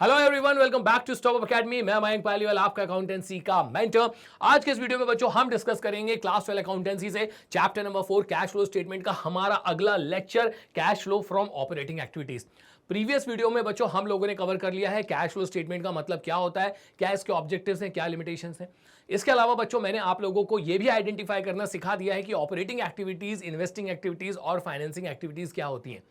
Hello everyone, welcome back to Stop Academy. मैं मयंक पालीवाल, आपका accountancy का मेंटर। आज के इस वीडियो में बच्चों हम डिस्कस करेंगे क्लास 12 अकाउंटेंसी से chapter number 4 cash flow statement का हमारा अगला lecture, cash flow from operating activities. Previous video में बच्चों हम लोगों ने कवर कर लिया है कैश फ्लो स्टेटमेंट का मतलब क्या होता है, क्या इसके ऑब्जेक्टिव्स हैं, क्या लिमिटेशंस हैं। इसके अलावा बच्चों मैंने आप लोगों को यह भी आइडेंटिफाई करना सिखा दिया है कि ऑपरेटिंग एक्टिविटीज, इन्वेस्टिंग एक्टिविटीज और फाइनेंसिंग एक्टिविटीज क्या होती हैं।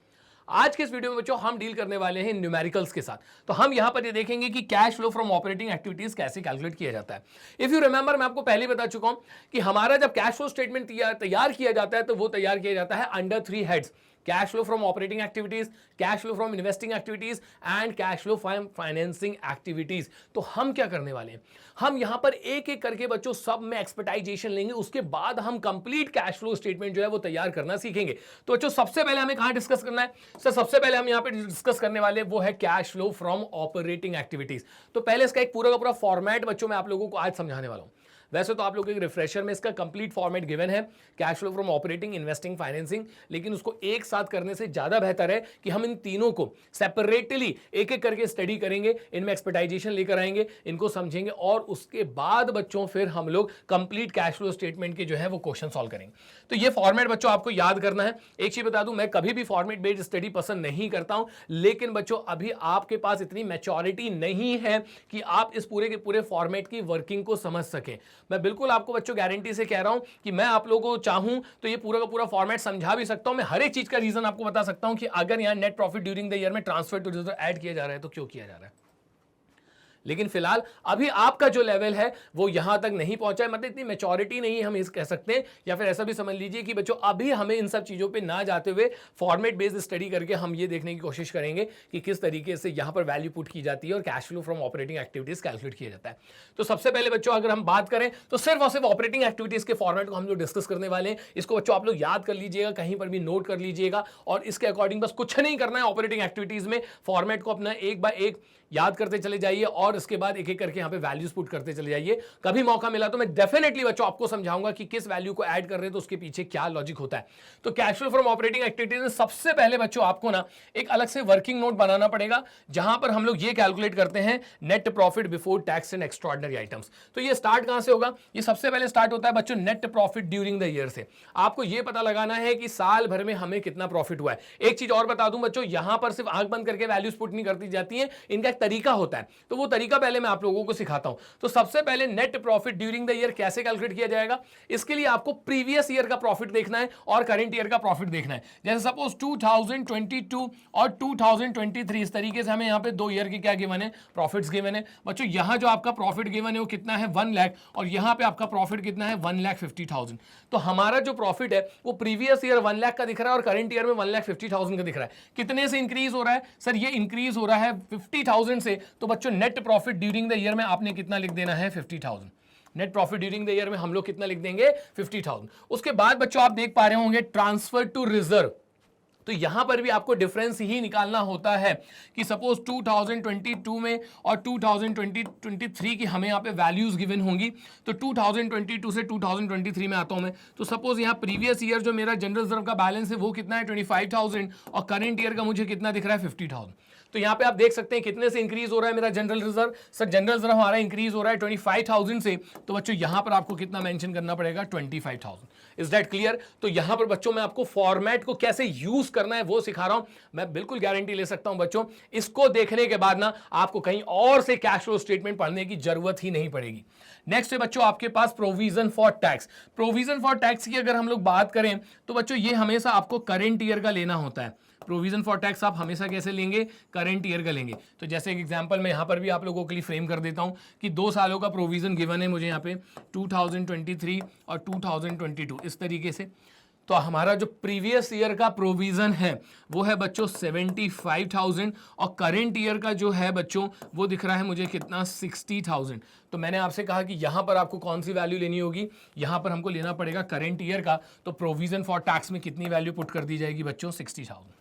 आज के इस वीडियो में बच्चों हम डील करने वाले हैं न्यूमेरिकल्स के साथ। तो हम यहां पर ये देखेंगे कि cash flow from operating activities कैसे कैलकुलेट किया जाता है। इफ यू रिमेंबर, मैं आपको पहले बता चुका हूं कि हमारा जब कैश फ्लो स्टेटमेंट तैयार किया जाता है तो वो तैयार किया जाता है under 3 heads: cash flow from operating activities, cash flow from investing activities and cash flow from financing activities. तो हम क्या करने वाले हैं, हम यहां पर एक एक करके बच्चों सब में एक्सपर्टाइजेशन लेंगे, उसके बाद हम कंप्लीट कैश फ्लो स्टेटमेंट जो है वो तैयार करना सीखेंगे। तो बच्चों सबसे पहले हमें कहां डिस्कस करना है सर? सबसे पहले हम यहां पे डिस्कस करने वाले वो है cash flow from operating activities. तो पहले इसका एक पूरा का पूरा फॉर्मेट बच्चों मैं आप लोगों को आज समझाने वाला हूं। वैसे तो आप लोगों के रिफ्रेशर में इसका कंप्लीट फॉर्मेट गिवन है, cash flow from operating, investing, financing, लेकिन उसको एक साथ करने से ज्यादा बेहतर है कि हम इन तीनों को सेपरेटली एक एक करके स्टडी करेंगे, इनमें एक्सपर्टाइजेशन लेकर आएंगे, इनको समझेंगे और उसके बाद बच्चों फिर हम लोग कंप्लीट कैश फ्लो स्टेटमेंट के जो है वो क्वेश्चन सॉल्व करेंगे। तो ये फॉर्मेट बच्चों आपको याद करना है। एक चीज बता दूं, मैं कभी भी फॉर्मेट बेस्ड स्टडी पसंद नहीं करता हूं, लेकिन बच्चों अभी आपके पास इतनी मैच्योरिटी नहीं है कि आप इस पूरे के पूरे फॉर्मेट की वर्किंग को समझ सकें। मैं बिल्कुल आपको बच्चों गारंटी से कह रहा हूं कि मैं आप लोगों को चाहूं तो ये पूरा का पूरा फॉर्मेट समझा भी सकता हूं। मैं हर एक चीज का रीजन आपको बता सकता हूं कि अगर यहां net profit during the year में ट्रांसफर टू रिजर्व ऐड किया जा रहा है तो क्यों किया जा रहा है। लेकिन फिलहाल अभी आपका जो लेवल है वो यहां तक नहीं पहुंचा है, मतलब इतनी मैच्योरिटी नहीं हम इस कह सकते हैं, या फिर ऐसा भी समझ लीजिए कि बच्चों अभी हमें इन सब चीजों पे ना जाते हुए फॉर्मेट बेस्ड स्टडी करके हम ये देखने की कोशिश करेंगे कि किस तरीके से यहां पर वैल्यू पुट की जाती है और cash flow from operating activities calculate किया जाता है। तो सबसे पहले बच्चों अगर हम बात करें तो सिर्फ और सिर्फ ऑपरेटिंग एक्टिविटीज के फॉर्मेट को हम जो डिस्कस करने वाले हैं, इसको बच्चों आप लोग याद कर लीजिएगा, कहीं पर भी नोट कर लीजिएगा और इसके अकॉर्डिंग बस कुछ नहीं करना है। ऑपरेटिंग एक्टिविटीज में फॉर्मेट को अपना एक बाय एक याद करते चले जाइए और इसके बाद एक एक करके यहां पे वैल्यूज पुट करते चले जाइए। कभी मौका मिला तो मैं डेफिनेटली बच्चों आपको समझाऊंगा कि किस वैल्यू को ऐड कर रहे हैं तो उसके पीछे क्या लॉजिक होता है। तो cash flow from operating activities में सबसे पहले बच्चों आपको ना एक अलग से वर्किंग नोट बनाना पड़ेगा, जहां पर हम लोग ये कैलकुलेट करते हैं net profit before tax and extraordinary items. तो ये स्टार्ट कहां से होगा? ये सबसे पहले स्टार्ट होता है बच्चों net profit during the year से। आपको ये पता लगाना है कि साल भर में हमें कितना प्रॉफिट हुआ है। एक चीज और बता दूं बच्चों, यहां पर सिर्फ आंख बंद करके वैल्यूज पुट नहीं करती जाती है, इनका एक तरीका होता है, तो वो तरीका पहले मैं आप लोगों को सिखाता हूं। तो सबसे पहले net profit during the year कैसे कैलकुलेट किया जाएगा, इसके लिए आपको प्रीवियस ईयर का प्रॉफिट देखना है और करंट ईयर का प्रॉफिट देखना है। जैसे सपोज 2022 और 2023, इस तरीके से हमें यहां पे 2 ईयर के क्या गिवन है, प्रॉफिट्स गिवन है। बच्चों यहां जो आपका प्रॉफिट गिवन है वो कितना है, 1 लाख, और यहां पे आपका प्रॉफिट कितना है, 1,50,000। तो हमारा जो प्रॉफिट है वो प्रीवियस ईयर 1 लाख का दिख रहा है और करंट ईयर में 1,50,000 का दिख रहा है। कितने से इंक्रीज हो रहा है सर? ये इंक्रीज हो रहा है 50,000 से। तो बच्चों net profit during the year में आपने कितना लिख देना है, 50,000। Net profit during the year में हम लोग कितना लिख देंगे, 50,000। उसके बाद बच्चों आप देख पा रहे होंगे ट्रांसफर टू रिजर्व। तो यहां पर भी आपको डिफरेंस ही निकालना होता है कि सपोज 2022 में और 2023 की हमें यहां पे वैल्यूज गिवन होंगी। तो 2022 से 2023 में आता हूं मैं, तो सपोज यहां प्रीवियस ईयर जो मेरा जनरल रिजर्व का बैलेंस है वो कितना है, 25,000, और करंट ईयर का मुझे कितना दिख रहा है, 50,000। तो यहां पे आप देख सकते हैं कितने से इंक्रीज हो रहा है मेरा general reserve. Sir general reserve हमारा इंक्रीज हो रहा है 25,000 से, तो बच्चों यहां पर आपको कितना मेंशन करना पड़ेगा, 25,000। Is that clear? तो यहां पर बच्चों मैं आपको फॉर्मेट को कैसे यूज करना है वो सिखा रहा हूं। मैं बिल्कुल गारंटी ले सकता हूं बच्चों, इसको देखने के बाद ना आपको कहीं और से कैश फ्लो स्टेटमेंट पढ़ने की जरूरत ही नहीं पड़ेगी। नेक्स्ट है बच्चों आपके पास provision for tax. Provision for tax की अगर हम लोग बात करें तो बच्चों ये हमेशा आपको करंट ईयर का लेना होता है। प्रोविजन फॉर टैक्स आप हमेशा कैसे लेंगे, करंट ईयर का लेंगे। तो जैसे एक एग्जांपल मैं यहां पर भी आप लोगों के लिए फ्रेम कर देता हूं कि 2 सालों का प्रोविजन गिवन है मुझे यहां पे 2023 और 2022, इस तरीके से। तो हमारा जो प्रीवियस ईयर का प्रोविजन है वो है बच्चों 75,000 और करंट ईयर का जो है बच्चों वो दिख रहा है मुझे कितना, 60,000। तो मैंने आपसे कहा कि यहां पर आपको कौन सी वैल्यू लेनी होगी, यहां पर हमको लेना पड़ेगा करंट ईयर का। तो प्रोविजन फॉर टैक्स में कितनी वैल्यू पुट कर दी जाएगी बच्चों, 60,000।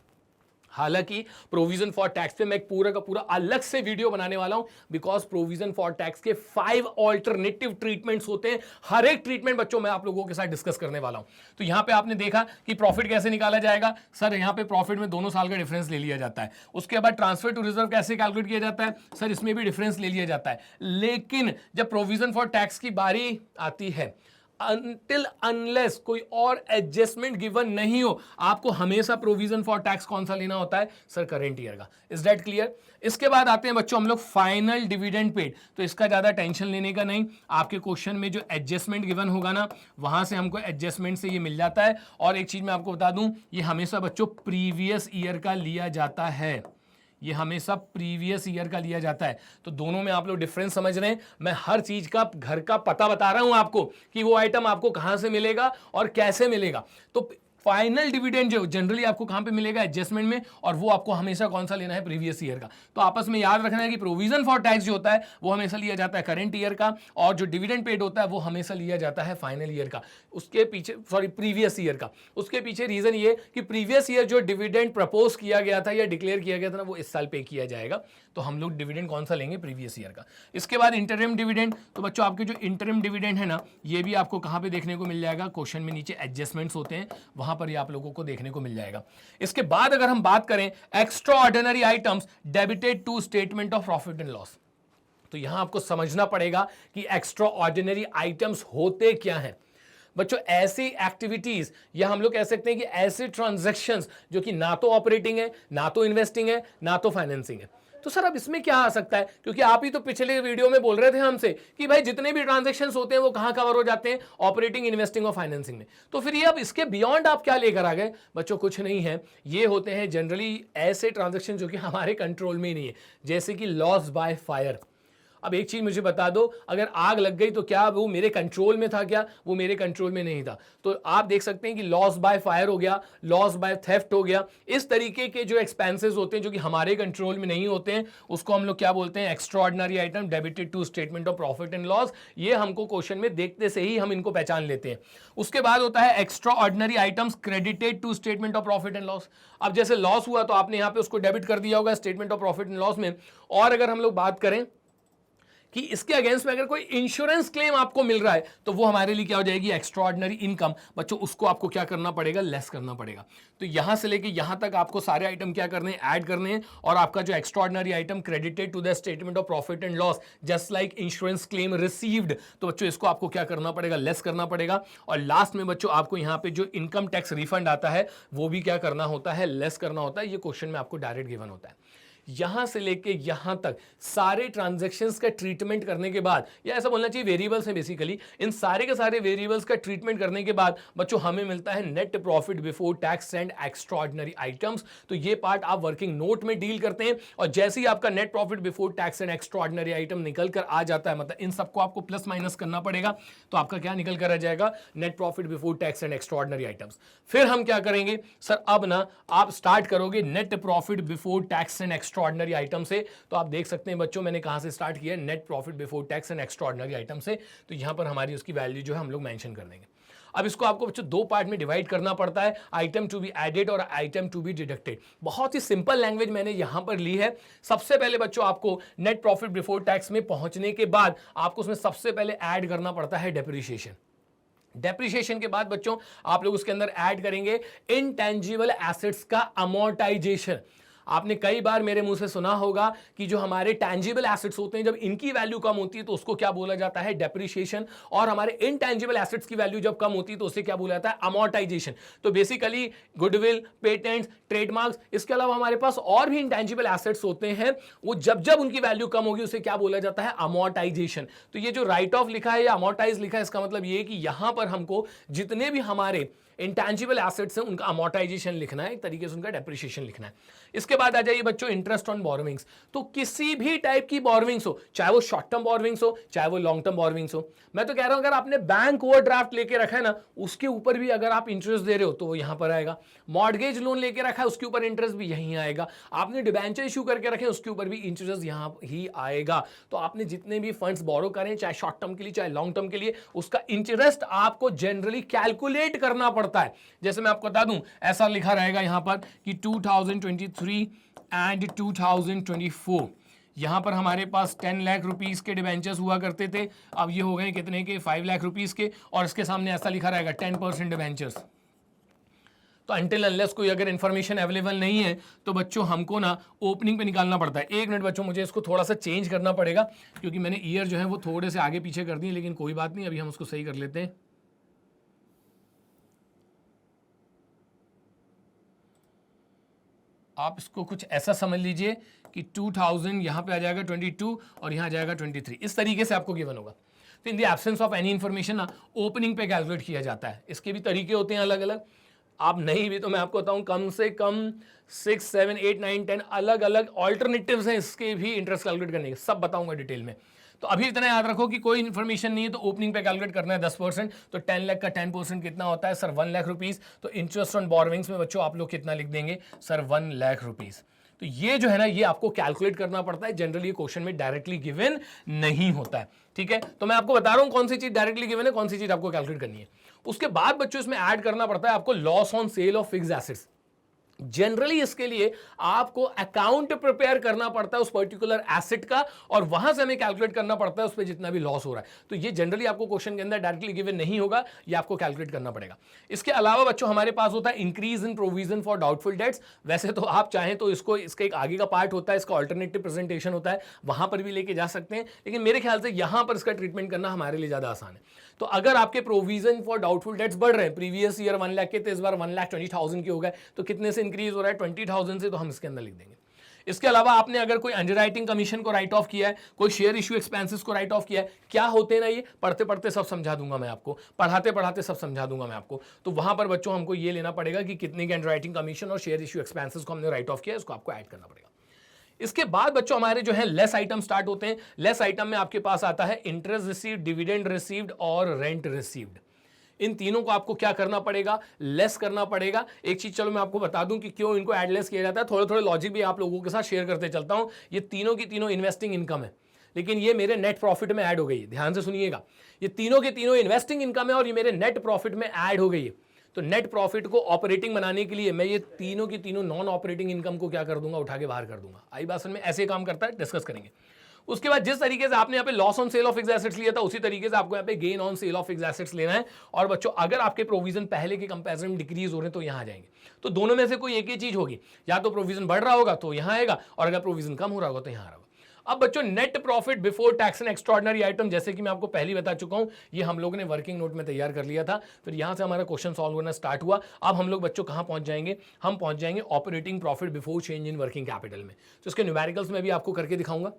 हालांकि प्रोविजन फॉर टैक्स पे मैं एक पूरा का पूरा अलग से वीडियो बनाने वाला हूं, बिकॉज प्रोविजन फॉर टैक्स के 5 ऑल्टरनेटिव ट्रीटमेंट्स होते हैं। हर एक ट्रीटमेंट बच्चों मैं आप लोगों के साथ डिस्कस करने वाला हूं। तो यहां पे आपने देखा कि प्रॉफिट कैसे निकाला जाएगा। सर यहां पे प्रॉफिट में दोनों साल का डिफरेंस ले लिया जाता है। उसके बाद ट्रांसफर टू रिजर्व कैसे कैलकुलेट किया जाता है, सर इसमें भी डिफरेंस ले लिया जाता है। लेकिन जब प्रोविजन फॉर टैक्स की बारी आती है, अनटिल अनलेस कोई और एडजस्टमेंट गिवन नहीं हो, आपको हमेशा प्रोविजन फॉर टैक्स कौन सा लेना होता है, सर करंट ईयर का। Is that clear? इसके बाद आते हैं बच्चों हम लोग फाइनल डिविडेंड पेड। तो इसका ज्यादा टेंशन लेने का नहीं, आपके क्वेश्चन में जो एडजस्टमेंट गिवन होगा ना, वहां से हमको एडजस्टमेंट से ये मिल जाता है। और एक चीज मैं आपको बता दूं, ये हमेशा बच्चों प्रीवियस ईयर का लिया जाता है। ये हमेशा प्रीवियस ईयर का लिया जाता है। तो दोनों में आप लोग डिफरेंस समझ रहे हैं। मैं हर चीज का घर का पता बता रहा हूं आपको कि वो आइटम आपको कहां से मिलेगा और कैसे मिलेगा। तो फाइनल डिविडेंड जो जनरली आपको कहां पे मिलेगा, एडजस्टमेंट में, और वो आपको हमेशा कौन सा लेना है, प्रीवियस ईयर का। तो आपस में याद रखना है कि प्रोविजन फॉर टैक्स जो होता है वो हमेशा लिया जाता है करंट ईयर का, और जो डिविडेंड पेड होता है वो हमेशा लिया जाता है फाइनल ईयर का। उसके पीछे प्रीवियस ईयर का। उसके पीछे रीजन ये कि प्रीवियस ईयर जो डिविडेंड प्रपोज किया गया था या डिक्लेयर किया गया था ना, वो इस साल पे किया जाएगा। तो हम लोग डिविडेंड कौन सा लेंगे, प्रीवियस ईयर का। इसके बाद इंटरिम डिविडेंड। तो बच्चों आपके जो इंटरिम डिविडेंड है ना, ये भी आपको कहां पे देखने को मिल जाएगा, क्वेश्चन में नीचे एडजस्टमेंट्स होते हैं, वहां पर ये आप लोगों को देखने को मिल जाएगा। इसके बाद अगर हम बात करें extraordinary items debited to statement of profit and loss, तो यहां आपको समझना पड़ेगा कि एक्स्ट्रा ऑर्डिनरी आइटम्स होते क्या हैं। बच्चों ऐसी एक्टिविटीज या हम लोग कह सकते हैं कि ऐसे ट्रांजैक्शंस जो कि ना तो ऑपरेटिंग है, ना तो इन्वेस्टिंग है, ना तो फाइनेंसिंग है। तो सर अब इसमें क्या आ सकता है, क्योंकि आप ही तो पिछले वीडियो में बोल रहे थे हमसे कि भाई जितने भी ट्रांजैक्शंस होते हैं वो कहां कवर हो जाते हैं, ऑपरेटिंग, इन्वेस्टिंग और फाइनेंसिंग में। तो फिर ये अब इसके बियॉन्ड आप क्या लेकर आ गए, बच्चों कुछ नहीं है। ये होते हैं जनरली ऐसे ट्रांजैक्शन जो कि हमारे कंट्रोल में ही नहीं है, जैसे कि लॉस बाय फायर। अब एक चीज मुझे बता दो, अगर आग लग गई तो क्या वो मेरे कंट्रोल में था, क्या वो मेरे कंट्रोल में नहीं था। तो आप देख सकते हैं कि लॉस बाय फायर हो गया, लॉस बाय थेफ्ट हो गया, इस तरीके के जो एक्सपेंसेस होते हैं जो कि हमारे कंट्रोल में नहीं होते हैं, उसको हम लोग क्या बोलते हैं, extraordinary item debited to statement of profit and loss. ये हमको क्वेश्चन में देखते से ही हम इनको पहचान लेते हैं। उसके बाद होता है extraordinary items credited to statement of profit and loss. अब जैसे लॉस हुआ तो आपने यहां पे उसको डेबिट कर दिया होगा statement of profit and loss में। और अगर हम लोग बात करें कि इसके अगेंस्ट में अगर कोई इंश्योरेंस क्लेम आपको मिल रहा है, तो वो हमारे लिए क्या हो जाएगी, एक्स्ट्रा ऑर्डिनरी इनकम। बच्चों उसको आपको क्या करना पड़ेगा, लेस करना पड़ेगा। तो यहां से लेके यहां तक आपको सारे आइटम क्या करने हैं, ऐड करने हैं। और आपका जो extraordinary item credited to the statement of profit and loss just like insurance claim received, तो बच्चों इसको आपको क्या करना पड़ेगा, लेस करना पड़ेगा। और लास्ट में बच्चों आपको यहां पे जो इनकम टैक्स रिफंड आता है वो भी क्या करना होता है, लेस करना होता है। ये क्वेश्चन में आपको डायरेक्ट गिवन होता है। यहां से लेके यहां तक सारे ट्रांजैक्शंस का ट्रीटमेंट करने के बाद, या ऐसा बोलना चाहिए वेरिएबल्स हैं बेसिकली, इन सारे के सारे वेरिएबल्स का ट्रीटमेंट करने के बाद बच्चों हमें मिलता है net profit before tax and extraordinary items. तो ये पार्ट आप वर्किंग नोट में डील करते हैं, और जैसे ही आपका net profit before tax and extraordinary item निकल कर आ जाता है, मतलब इन सबको आपको प्लस माइनस करना पड़ेगा, तो आपका क्या निकल कर आ जाएगा, net profit before tax and extraordinary items. फिर हम क्या करेंगे सर, अब ना आप स्टार्ट करोगे net profit before tax and extraordinary item से। तो आप देख सकते हैं बच्चों मैंने कहां से स्टार्ट किया, net profit before tax and extraordinary item से। तो यहां पर हमारी उसकी वैल्यू जो है हम लोग मेंशन कर देंगे। अब इसको आपको बच्चों दो पार्ट में डिवाइड करना पड़ता है, आइटम टू बी एडेड और आइटम टू बी डिडक्टेड। बहुत ही सिंपल लैंग्वेज मैंने यहां पर ली है। सबसे पहले बच्चों आपको नेट प्रॉफिट बिफोर टैक्स में पहुंचने के बाद आपको उसमें सबसे पहले ऐड करना पड़ता है डेप्रिसिएशन। डेप्रिसिएशन के बाद बच्चों आप लोग उसके अंदर ऐड करेंगे इनटेंजिबल एसेट्स का अमोर्टाइजेशन। आपने कई बार मेरे मुंह से सुना होगा कि जो हमारे टैंजिबल एसेट्स होते हैं जब इनकी वैल्यू कम होती है तो उसको क्या बोला जाता है, डेप्रिसिएशन। और हमारे इनटैंजिबल एसेट्स की वैल्यू जब कम होती है तो उसे क्या बोला जाता है, अमोर्टाइजेशन। तो बेसिकली गुडविल, पेटेंट्स, ट्रेडमार्क्स, इसके अलावा हमारे पास और भी इनटैंजिबल एसेट्स होते हैं, वो जब जब उनकी वैल्यू कम होगी उसे क्या बोला जाता है, अमोर्टाइजेशन। तो ये जो राइट ऑफ लिखा है या अमोर्टाइज लिखा है, इसका मतलब ये कि यहां पर हमको जितने भी हमारे इंटैंजिबल एसेट्स हैं उनका अमोर्टाइजेशन लिखना है, एक तरीके से उनका डेप्रिसिएशन लिखना है। इसके बाद आ जाइए बच्चों इंटरेस्ट ऑन बोरोविंग्स। तो किसी भी टाइप की बोरोविंग्स हो, चाहे वो शॉर्ट टर्म बोरोविंग्स हो चाहे वो लॉन्ग टर्म बोरोविंग्स हो, मैं तो कह रहा हूं अगर आपने बैंक ओवरड्राफ्ट लेके रखा है ना, उसके ऊपर भी अगर आप इंटरेस्ट दे रहे हो तो वो यहां पर आएगा। मॉर्गेज लोन लेके रखा है उसके ऊपर इंटरेस्ट भी यहीं आएगा। आपने डिबेंचर इशू करके रखे उसके ऊपर भी इंटरेस्ट यहां ही आएगा। तो आपने जितने भी फंड्स बोरो करें चाहे शॉर्ट टर्म के लिए चाहे लॉन्ग टर्म के लिए, उसका इंटरेस्ट आपको जनरली कैलकुलेट करना पड़ता पड़ता है। जैसे मैं आपको बता दूं, ऐसा लिखा रहेगा यहां पर कि 2023 एंड 2024 यहां पर हमारे पास 10 लाख रुपीस के डिबेंचर्स हुआ करते थे, अब ये हो गए कितने के, 5 लाख रुपीस के, और इसके सामने ऐसा लिखा रहेगा 10% डिबेंचर्स। तो अनटिल अनलेस कोई अगर इन्फॉर्मेशन अवेलेबल नहीं है तो बच्चों हमको ना ओपनिंग पे निकालना पड़ता है। एक मिनट बच्चों, मुझे इसको थोड़ा सा चेंज करना पड़ेगा क्योंकि मैंने ईयर जो है वो थोड़े से आगे पीछे कर दिए, लेकिन कोई बात नहीं, अभी हम उसको सही कर लेते हैं। आप इसको कुछ ऐसा समझ लीजिए कि 2000 यहां पे आ जाएगा 22 और यहां आ जाएगा 23, इस तरीके से आपको गिवन होगा। तो in the absence of any information ना ओपनिंग पे कैलकुलेट किया जाता है। इसके भी तरीके होते हैं अलग अलग, आप नहीं भी तो मैं आपको बताऊं कम से कम 6, 7, 8, 9, 10 अलग अलग ऑल्टरनेटिव्स हैं इसके भी इंटरेस्ट कैलकुलेट करने के, सब बताऊंगा डिटेल में। तो अभी इतना याद रखो कि कोई इन्फॉर्मेशन नहीं है तो ओपनिंग पे कैलकुलेट करना है 10%, तो 10 लाख का 10% कितना होता है सर, 1 लाख रुपीस। तो इंटरेस्ट ऑन बोरोविंग्स में बच्चों आप लोग कितना लिख देंगे सर, 1 लाख रुपीस। तो ये जो है ना ये आपको कैलकुलेट करना पड़ता है, जनरली क्वेश्चन में डायरेक्टली गिवन नहीं होता है, ठीक है। तो मैं आपको बता रहा हूं कौन सी चीज डायरेक्टली गिवन है, कौन सी चीज आपको कैलकुलेट करनी है। उसके बाद बच्चों इसमें ऐड करना पड़ता है आपको loss on sale of fixed assets. Generally इसके लिए आपको अकाउंट प्रिपेयर करना पड़ता है उस पर्टिकुलर एसेट का, और वहां से हमें कैलकुलेट करना पड़ता है उस पर जितना भी लॉस हो रहा है। तो ये जनरली आपको क्वेश्चन के अंदर डायरेक्टली गिवन नहीं होगा, ये आपको कैलकुलेट करना पड़ेगा। इसके अलावा बच्चों हमारे पास होता है increase in provision for doubtful debts. वैसे तो आप चाहें तो इसको, इसका एक आगे का पार्ट होता है, इसका ऑल्टरनेटिव प्रेजेंटेशन होता है, वहां पर भी लेके जा सकते हैं, लेकिन मेरे ख्याल से यहां पर इसका ट्रीटमेंट करना हमारे लिए ज्यादा आसान है। तो अगर आपके प्रोविजन फॉर डाउटफुल डेट्स बढ़ रहे हैं, प्रीवियस ईयर 1 लाख के थे, इस बार 1,20,000 के हो गए, तो कितने से इंक्रीज हो रहा है, 20,000 से, तो हम इसके अंदर लिख देंगे। इसके अलावा आपने अगर कोई अंडरराइटिंग कमीशन को राइट ऑफ किया है, कोई शेयर इश्यू एक्सपेंसेस को राइट ऑफ किया है, क्या होते हैं ना, ये पढ़ते पढ़ते सब समझा दूंगा मैं आपको, पढ़ाते पढ़ाते सब समझा दूंगा मैं आपको। तो वहां पर बच्चों हमको ये लेना पड़ेगा कि कितने के अंडरराइटिंग कमीशन और शेयर इश्यू एक्सपेंसेस को हमने राइट ऑफ किया है, इसको आपको ऐड करना पड़ेगा। इसके बाद बच्चों हमारे जो है लेस आइटम स्टार्ट होते हैं। लेस आइटम में आपके पास आता है इंटरेस्ट रिसीव्ड, डिविडेंड रिसीव्ड और रेंट रिसीव्ड। इन तीनों को आपको क्या करना पड़ेगा, लेस करना पड़ेगा। एक चीज चलो मैं आपको बता दूं कि क्यों इनको एड लेस किया जाता है, थोड़े थोड़े लॉजिक भी आप लोगों के साथ शेयर करते चलता हूं। ये तीनों की तीनों इन्वेस्टिंग इनकम है, लेकिन ये मेरे नेट प्रॉफिट में ऐड हो गई है, ध्यान से सुनिएगा। ये तीनों के तीनों इन्वेस्टिंग इनकम है और ये मेरे नेट प्रॉफिट में ऐड हो गई है। तो नेट प्रॉफिट को ऑपरेटिंग बनाने के लिए मैं ये तीनों की तीनों नॉन ऑपरेटिंग इनकम को क्या कर दूंगा, उठा के बाहर कर दूंगा। आई बात समझ में, ऐसे काम करता है, डिस्कस करेंगे। उसके बाद जिस तरीके से आपने यहाँ पे loss on sale of fixed assets लिया था, उसी तरीके से आपको यहाँ पे gain on sale of fixed assets लेना है। और बच्चों अगर आपके प्रोविजन पहले के कंपैरिजन में डिक्रीज हो रहे हैं तो यहाँ आ जाएंगे। तो दोनों में से कोई एक ही चीज होगी, या तो प्रोविजन बढ़ रहा होगा तो यहाँ आएगा, और अगर प्रोविजन कम हो रहा होगा तो यहाँ आ रहा होगा। अब बच्चों net profit before tax and extraordinary item, जैसे कि मैं आपको पहले बता चुका हूं, ये हम लोगों ने वर्किंग नोट में तैयार कर लिया था। फिर यहां से हमारा क्वेश्चन सॉल्व होना स्टार्ट हुआ। अब हम लोग बच्चों कहां पहुंच जाएंगे, हम पहुंच जाएंगे operating profit before change in working capital में। तो इसके न्यूमेरिकल्स में भी आपको करके दिखाऊंगा।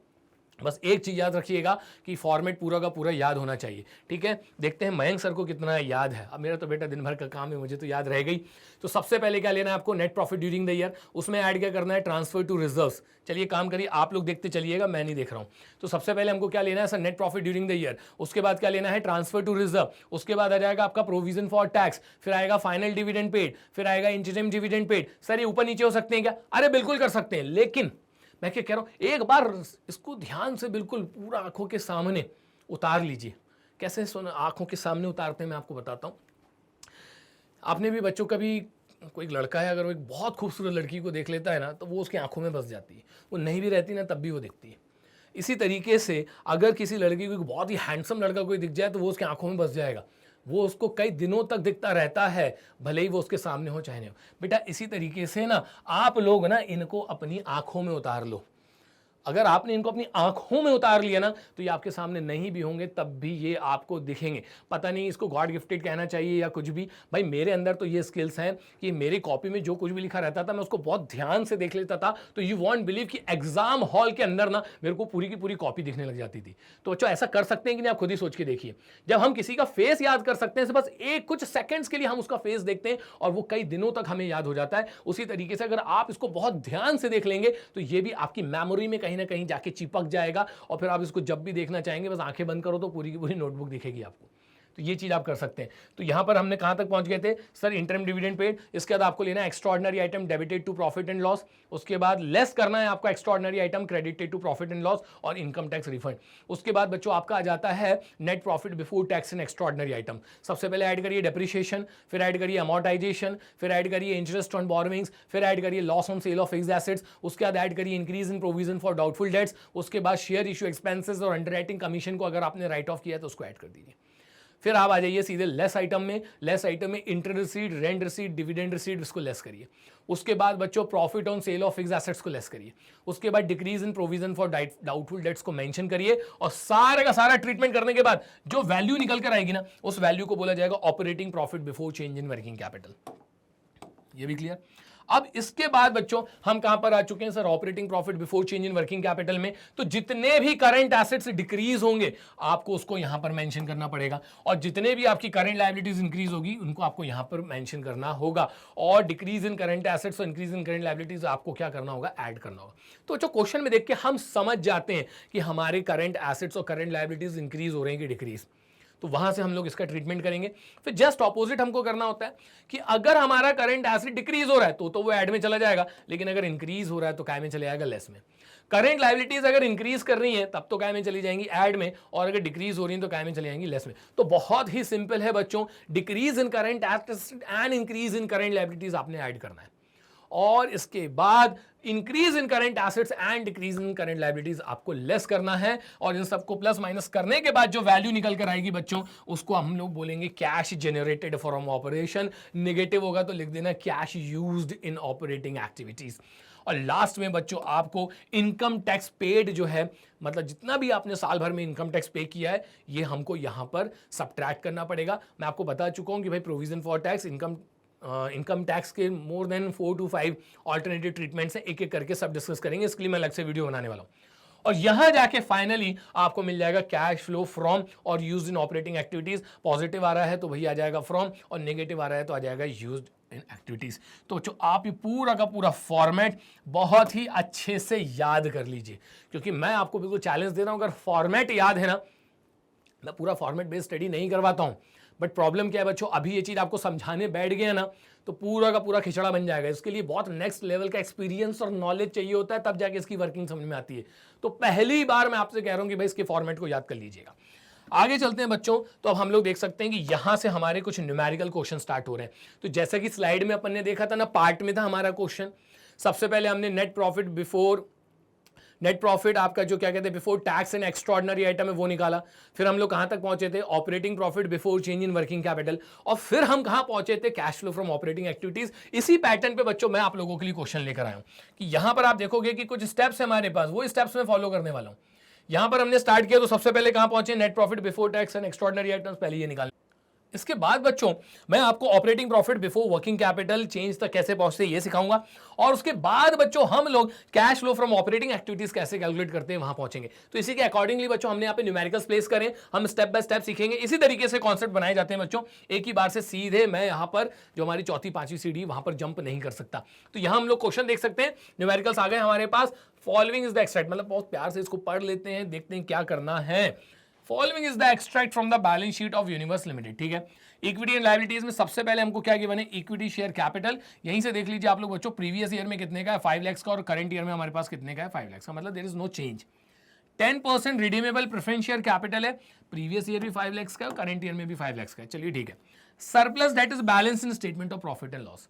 बस एक चीज याद रखिएगा कि फॉर्मेट पूरा का पूरा याद होना चाहिए, ठीक है। देखते हैं मयंक सर को कितना याद है। अब मेरा तो बेटा दिन भर का काम है, मुझे तो याद रह गई। तो सबसे पहले क्या लेना है आपको, net profit during the year. उसमें ऐड क्या करना है, ट्रांसफर टू रिजर्व्स। चलिए काम करिए, आप लोग देखते चलिएगा, मैं नहीं देख रहा हूं। तो सबसे पहले हमको क्या लेना है sir, net profit during the year. उसके बाद क्या लेना है, ट्रांसफर टू रिजर्व। उसके बाद आ जाएगा आपका प्रोविजन फॉर टैक्स, फिर आएगा फाइनल डिविडेंड पेड, फिर आएगा इंटरिम डिविडेंड पेड। सर ये ऊपर नीचे हो सकते हैं क्या, अरे बिल्कुल कर सकते हैं, लेकिन मैं क्या कह रहा हूं, एक बार इसको ध्यान से बिल्कुल पूरा आंखों के सामने उतार लीजिए। कैसे आंखों के सामने उतारते हैं मैं आपको बताता हूं। आपने भी बच्चों, कभी कोई लड़का है अगर वो एक बहुत खूबसूरत लड़की को देख लेता है ना, तो वो उसकी आंखों में बस जाती है। वो नहीं भी रहती ना तब भी वो दिखती है। इसी तरीके से अगर किसी लड़की को बहुत ही हैंडसम लड़का कोई दिख जाए तो वो उसकी आंखों में बस जाएगा, वो उसको कई दिनों तक दिखता रहता है, भले ही वो उसके सामने हो चाहे नहीं हो। बेटा इसी तरीके से ना आप लोग ना इनको अपनी आंखों में उतार लो। अगर आपने इनको अपनी आंखों में उतार लिया ना तो ये आपके सामने नहीं भी होंगे तब भी ये आपको दिखेंगे। पता नहीं इसको गॉड गिफ्टेड कहना चाहिए या कुछ भी, भाई मेरे अंदर तो ये स्किल्स हैं कि मेरी कॉपी में जो कुछ भी लिखा रहता था मैं उसको बहुत ध्यान से देख लेता था। तो यू वॉन्ट बिलीव कि एग्जाम हॉल के अंदर ना मेरे को पूरी की पूरी कॉपी दिखने लग जाती थी। तो बच्चों ऐसा कर सकते हैं कि नहीं, आप खुद ही सोच के देखिए। जब हम किसी का फेस याद कर सकते हैं, बस एक कुछ सेकंड्स के लिए हम उसका फेस देखते हैं और वो कई दिनों तक हमें याद हो जाता है। उसी तरीके से अगर आप इसको बहुत ध्यान से देख लेंगे तो ये भी आपकी मेमोरी में कहीं ना कहीं जाके चिपक जाएगा और फिर आप इसको जब भी देखना चाहेंगे बस आंखें बंद करो तो पूरी की पूरी नोटबुक दिखेगी आपको। तो ये चीज आप कर सकते हैं। तो यहां पर हमने कहां तक पहुंच गए थे सर, इंटरम डिविडेंड पेड। इसके बाद आपको लेना है extraordinary item debited to profit and loss. उसके बाद लेस करना है आपका extraordinary item credited to profit and loss और इनकम टैक्स रिफंड। उसके बाद बच्चों आपका आ जाता है net profit before tax and extraordinary item. सबसे पहले ऐड करिए डेप्रिसिएशन, फिर ऐड करिए अमोर्टाइजेशन, फिर ऐड करिए इंटरेस्ट ऑन बोरोइंग्स, फिर ऐड करिए loss on sale of fixed assets. उसके बाद ऐड करिए increase in provision for doubtful debts. उसके बाद शेयर इशू एक्सपेंसेस और अंडरराइटिंग कमीशन को अगर आपने राइट ऑफ किया है तो उसको ऐड कर दीजिए। फिर आप आ जाइए सीधे लेस आइटम में। लेस आइटम में inter receipt, rent receipt, dividend receipt, इसको लेस करिए। उसके बाद बच्चों profit on sale of fixed assets को लेस करिए। उसके बाद decrease in provision for doubtful debts को मेंशन करिए और सारे का सारा ट्रीटमेंट करने के बाद जो वैल्यू निकल कर आएगी ना, उस वैल्यू को बोला जाएगा operating profit before change in working capital. ये भी क्लियर। अब इसके बाद बच्चों हम कहां पर आ चुके हैं sir, operating profit before change in working capital में। तो जितने भी करंट एसेट्स डिक्रीज होंगे आपको उसको यहां पर मेंशन करना पड़ेगा, और जितने भी आपकी करंट लायबिलिटीज इंक्रीज होगी उनको आपको यहां पर मेंशन करना होगा। और डिक्रीज इन करंट एसेट्स और इंक्रीज इन करंट लायबिलिटीज आपको क्या करना होगा, ऐड करना होगा। तो जो क्वेश्चन में देख के हम समझ जाते हैं कि हमारे करंट एसेट्स और करंट लायबिलिटीज इंक्रीज हो रहे हैं कि डिक्रीज, तो वहां से हम लोग इसका ट्रीटमेंट करेंगे। फिर जस्ट ऑपोजिट हमको करना होता है कि अगर हमारा करंट एसेट डिक्रीज हो रहा है तो वो ऐड में चला जाएगा, लेकिन अगर इंक्रीज हो रहा है तो काय में चले जाएगा, लेस में। करंट लायबिलिटीज अगर इंक्रीज कर रही है तब तो काय में चली जाएंगी, ऐड में, और अगर डिक्रीज हो रही है तो काय में चली जाएंगी, लेस में। तो बहुत ही सिंपल है बच्चों, decrease in current assets and increase in current liabilities आपने ऐड करना है, और इसके बाद increase in current assets and decrease in current liabilities आपको लेस करना है। और इन सबको प्लस माइनस करने के बाद जो वैल्यू निकल कर आएगी बच्चों, उसको हम लोग बोलेंगे cash generated from operation. Negative होगा तो लिख देना cash used in operating activities. और लास्ट में बच्चों आपको इनकम टैक्स पेड जो है, मतलब जितना भी आपने साल भर में इनकम टैक्स पे किया है, ये हमको यहां पर सब्ट्रैक्ट करना पड़ेगा। मैं आपको बता चुका हूं कि भाई provision for tax, income tax के more than 4 to 5 alternative treatments हैं, एक एक करके सब डिस्कस करेंगे, इसके लिए मैं अलग से वीडियो बनाने वाला हूं। और यहां जाके फाइनली आपको मिल जाएगा कैश फ्लो फ्रॉम और used in operating activities. Positive आ रहा है तो वही आ जाएगा फ्रॉम, और नेगेटिव आ रहा है तो आ जाएगा यूज्ड इन एक्टिविटीज। तो जो आप ये पूरा का पूरा फॉर्मेट बहुत ही अच्छे से याद कर लीजिए, क्योंकि मैं आपको बिल्कुल चैलेंज दे रहा हूं, अगर फॉर्मेट याद है ना, मैं पूरा फॉर्मेट बेस्ड स्टडी नहीं करवाता हूं, बट प्रॉब्लम क्या है बच्चों, अभी ये चीज आपको समझाने बैठ गया ना तो पूरा का पूरा खिचड़ा बन जाएगा। इसके लिए बहुत नेक्स्ट लेवल का एक्सपीरियंस और नॉलेज चाहिए होता है, तब जाके इसकी वर्किंग समझ में आती है। तो पहली बार मैं आपसे कह रहा हूं कि भाई इसके फॉर्मेट को याद कर लीजिएगा। आगे चलते हैं बच्चों, तो अब हम लोग देख सकते हैं कि यहां से हमारे कुछ न्यूमेरिकल क्वेश्चन स्टार्ट हो रहे हैं। तो जैसा कि स्लाइड में अपन ने देखा था ना, पार्ट में था हमारा क्वेश्चन। सबसे पहले हमने नेट प्रॉफिट आपका जो क्या कहते हैं before tax and extraordinary item है वो निकाला। फिर हम लोग कहां तक पहुंचे थे, operating profit before change in working capital. और फिर हम कहां पहुंचे थे, cash flow from operating activities. इसी पैटर्न पे बच्चों मैं आप लोगों के लिए क्वेश्चन लेकर आया हूं कि यहां पर आप देखोगे कि कुछ स्टेप्स है हमारे पास, वो स्टेप्स में फॉलो करने वाला हूं। यहां पर हमने स्टार्ट किया तो सबसे पहले कहां पहुंचे, net profit before tax and extraordinary items, पहले ये निकाल। इसके बाद बच्चों मैं आपको operating profit before working capital change तक कैसे पहुंचते हैं ये सिखाऊंगा, और उसके बाद बच्चों हम लोग cash flow from operating activities कैसे कैलकुलेट करते हैं वहां पहुंचेंगे। तो इसी के अकॉर्डिंगली बच्चों हमने यहाँ पे न्यूमेरिकल्स प्लेस करें, हम स्टेप बाय स्टेप सीखेंगे। इसी तरीके से कॉन्सेप्ट बनाए जाते हैं बच्चों, एक ही बार से सीधे मैं यहाँ पर जो हमारी चौथी पांचवी सीढ़ी वहां पर जंप नहीं कर सकता। तो यहां हम लोग क्वेश्चन देख सकते हैं, न्यूमेरिकल्स आ गए हमारे पास। फॉलोइंग इज द एक्सट्रैक्ट, मतलब बहुत प्यार से इसको पढ़ लेते हैं, देखते हैं क्या करना है। Following is the extract from the balance sheet of universe limited, ठीक है। इक्विटी एंड लायबिलिटीज में सबसे पहले हमको क्या गिवन है, इक्विटी शेयर कैपिटल। यहीं से देख लीजिए आप लोग बच्चों, प्रीवियस ईयर में कितने का है, 5 लाख का, और करंट ईयर में हमारे पास कितने का है, 5 लाख का, मतलब there is no change. 10% redeemable preference share capital है, प्रीवियस ईयर भी 5 लाख का है, करंट ईयर में भी 5 लाख का है, चलिए ठीक है। Surplus that is balance in statement of profit and loss.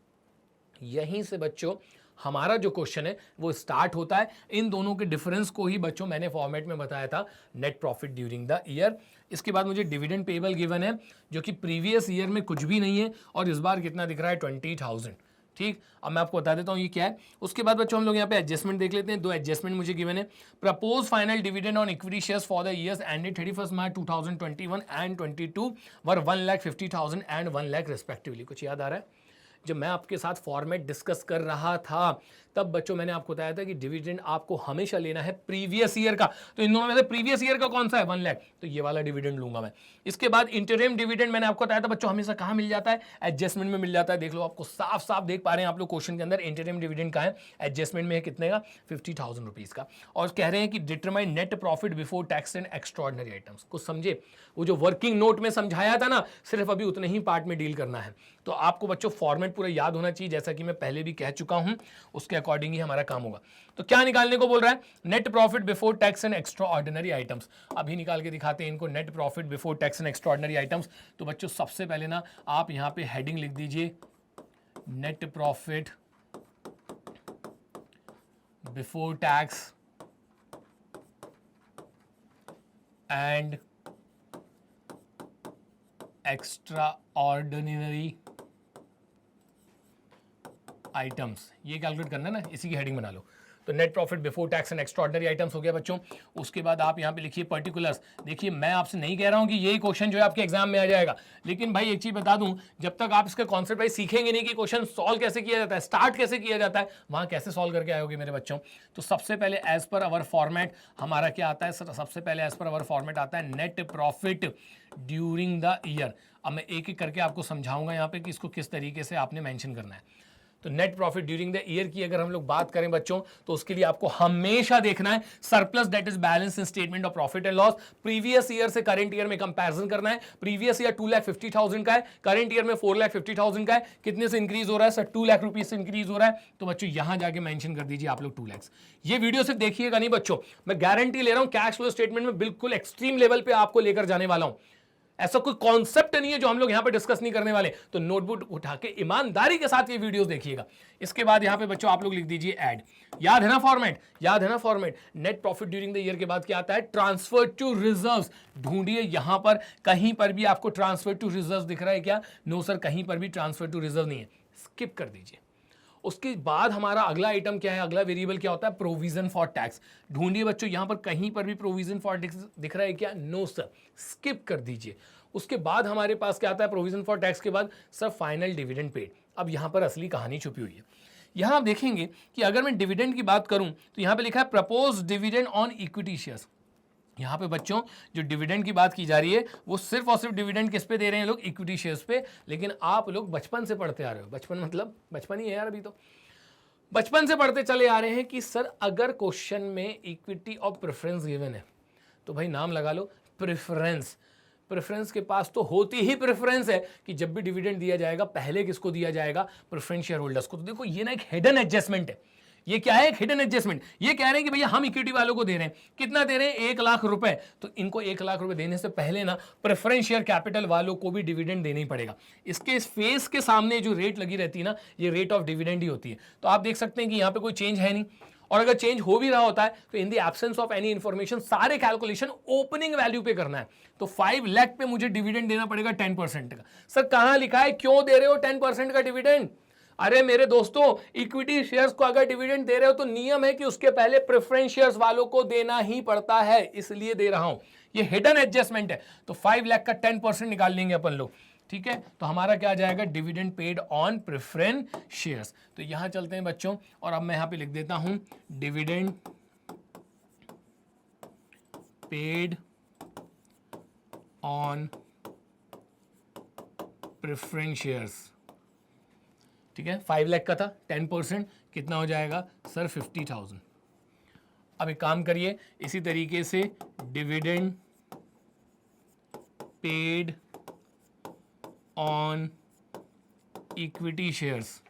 यहीं से बच्चों हमारा जो क्वेश्चन है वो स्टार्ट होता है। इन दोनों के डिफरेंस को ही बच्चों मैंने फॉर्मेट में बताया था, net profit during the year. इसके बाद मुझे डिविडेंड पेबल गिवन है, जो कि प्रीवियस ईयर में कुछ भी नहीं है, और इस बार कितना दिख रहा है, 20,000, ठीक। अब मैं आपको बता देता हूँ ये क्या है। उसके बाद बच्चों हम लोग यहाँ पे एडजस्टमेंट देख लेते हैं। दो एडजस्टमेंट मुझे गिवन है, propose final dividend on equity shares for the years ended 31 March 2021 and 22 were 1,50,000 and 1 lakh respectively. कुछ याद आ रहा है, जब मैं आपके साथ फॉर्मेट डिस्कस कर रहा था तब बच्चों मैंने आपको बताया था कि डिविडेंड आपको हमेशा लेना है प्रीवियस ईयर का। तो इन दोनों में से प्रीवियस ईयर का कौन सा है? 1 लाख, तो ये वाला डिविडेंड लूंगा मैं। इसके बाद इंटरिम डिविडेंड मैंने आपको बताया था बच्चों हमेशा कहां मिल जाता है? एडजस्टमेंट में मिल जाता है। देख लो, आपको साफ साफ देख पा रहे हैं आप लोग क्वेश्चन के अंदर, इंटरिम डिविडेंड का है, एडजस्टमेंट में है कितने का? 50,000 रुपीज का। और कह रहे हैं कि determine net profit before tax and extraordinary items. कुछ समझे? वो जो वर्किंग नोट में समझाया था ना, सिर्फ अभी उतने ही पार्ट में डील करना है। तो आपको बच्चों फॉर्मेट पूरा याद होना चाहिए, जैसा कि मैं पहले भी कह चुका हूं, उसके अकॉर्डिंग ही हमारा काम होगा। तो क्या निकालने को बोल रहा है? Net profit before tax and extraordinary items. अभी निकाल के दिखाते हैं इनको, net profit before tax and extraordinary items. तो बच्चों सबसे पहले ना आप यहां पे हेडिंग लिख दीजिए, net profit before tax and extraordinary items, ये कैलकुलेट करना है ना, इसी की हेडिंग बना लो। तो net profit before tax and extraordinary items हो गया बच्चों। उसके बाद आप यहां पे लिखिए पर्टिकुलर्स। देखिए मैं आपसे नहीं कह रहा हूं कि यही क्वेश्चन जो है आपके एग्जाम में आ जाएगा, लेकिन भाई एक चीज बता दूं, जब तक आप इसका कॉन्सेप्ट भाई सीखेंगे नहीं कि क्वेश्चन सॉल्व कैसे किया जाता है, स्टार्ट कैसे किया जाता है, वहां कैसे सॉल्व करके आयोगे मेरे बच्चों। तो सबसे पहले एज पर अवर फॉर्मेट हमारा क्या आता है? सबसे पहले एज पर अवर फॉर्मेट आता है net profit during the year. अब मैं एक एक करके आपको समझाऊंगा यहाँ पे कि इसको किस तरीके से आपने मेंशन करना है। तो net profit during the year की अगर हम लोग बात करें बच्चों, तो उसके लिए आपको हमेशा देखना है surplus that is balance in statement of profit and loss. Previous year से करंट ईयर में कंपैरिजन करना है। प्रीवियस ईयर 2,50,000 का है, करंट ईयर में 4,50,000 का है। कितने से इंक्रीज हो रहा है सर? 2 लाख रुपीज से इंक्रीज हो रहा है। तो बच्चों यहां जाके मेंशन कर दीजिए आप लोग 2 लाख। ये वीडियो सिर्फ देखिएगा नहीं बच्चों, मैं गारंटी ले रहा हूं कैश फ्लो स्टेटमेंट में बिल्कुल एक्सट्रीम लेवल पे आपको लेकर जाने वाला हूं। ऐसा कोई कॉन्सेप्ट नहीं है जो हम लोग यहां पे डिस्कस नहीं करने वाले। तो नोटबुक उठा के ईमानदारी के साथ ये वीडियोस देखिएगा। इसके बाद यहां पे बच्चों आप लोग लिख दीजिए ऐड। याद है ना फॉर्मेट? याद है ना format? Net profit during the year के बाद क्या आता है? Transfer to reserves. ढूंढिए यहां पर कहीं पर भी आपको ट्रांसफर टू रिजर्व्स दिख रहा है क्या? नो सर, कहीं पर भी ट्रांसफर टू रिजर्व नहीं है, स्किप कर दीजिए। उसके बाद हमारा अगला आइटम क्या है? अगला वेरिएबल क्या होता है? Provision for tax. ढूंढिए बच्चों यहां पर कहीं पर भी प्रोविजन फॉर टैक्स दिख रहा है क्या? नो सर, स्किप कर दीजिए। उसके बाद हमारे पास क्या आता है? प्रोविजन फॉर टैक्स के बाद सर फाइनल डिविडेंड पेड। अब यहां पर असली कहानी छुपी हुई है। यहां आप देखेंगे कि अगर मैं डिविडेंड की बात करूं तो यहां पे लिखा है propose dividend on equity shares. यहाँ पे बच्चों जो डिविडेंड की बात की जा रही है वो सिर्फ और सिर्फ डिविडेंड किस पे दे रहे हैं लोग? इक्विटी शेयर्स पे। लेकिन आप लोग बचपन से पढ़ते आ रहे हो, बचपन मतलब बचपन ही है यार, अभी तो बचपन से पढ़ते चले आ रहे हैं कि सर अगर क्वेश्चन में इक्विटी और प्रेफरेंस गिवन है तो भाई नाम लगा लो प्रेफरेंस। प्रेफरेंस के पास तो होती ही प्रेफरेंस है कि जब भी डिविडेंड दिया जाएगा पहले किसको दिया जाएगा? प्रेफरेंस शेयर होल्डर्स को। तो देखो ये ना एक हिडन एडजस्टमेंट है। ये क्या है? एक हिडन एडजस्टमेंट। ये कह रहे हैं कि भैया हम इक्विटी वालों को दे रहे हैं, कितना दे रहे हैं? 1 लाख रुपए। तो इनको 1 लाख रुपए देने से पहले ना प्रेफरेंस शेयर कैपिटल वालों को भी डिविडेंड देना ही पड़ेगा। इसके इस फेस के सामने जो रेट लगी रहती है ना, ये रेट ऑफ डिविडेंड ही होती है। तो आप देख सकते हैं कि यहां पे कोई चेंज है नहीं, और अगर चेंज हो भी रहा होता है तो in the absence of any information सारे कैलकुलेशन ओपनिंग वैल्यू पे करना है। तो 5 लाख पे मुझे डिविडेंड देना पड़ेगा 10% का। सर कहां लिखा है? क्यों दे रहे हो 10% का डिविडेंड? अरे मेरे दोस्तों, इक्विटी शेयर्स को अगर डिविडेंड दे रहे हो तो नियम है कि उसके पहले प्रेफरेंस शेयर्स वालों को देना ही पड़ता है, इसलिए दे रहा हूं। ये हिडन एडजस्टमेंट है। तो 5 लाख का 10% निकाल लेंगे अपन लोग, ठीक है? तो हमारा क्या आ जाएगा? Dividend paid on preference shares. तो यहां चलते हैं बच्चों, और अब मैं यहां पे लिख देता हूं dividend paid on preference shares, ठीक है? 5 लाख का था, 10% कितना हो जाएगा सर? 50,000। अब एक काम करिए, इसी तरीके से dividend paid on equity shares,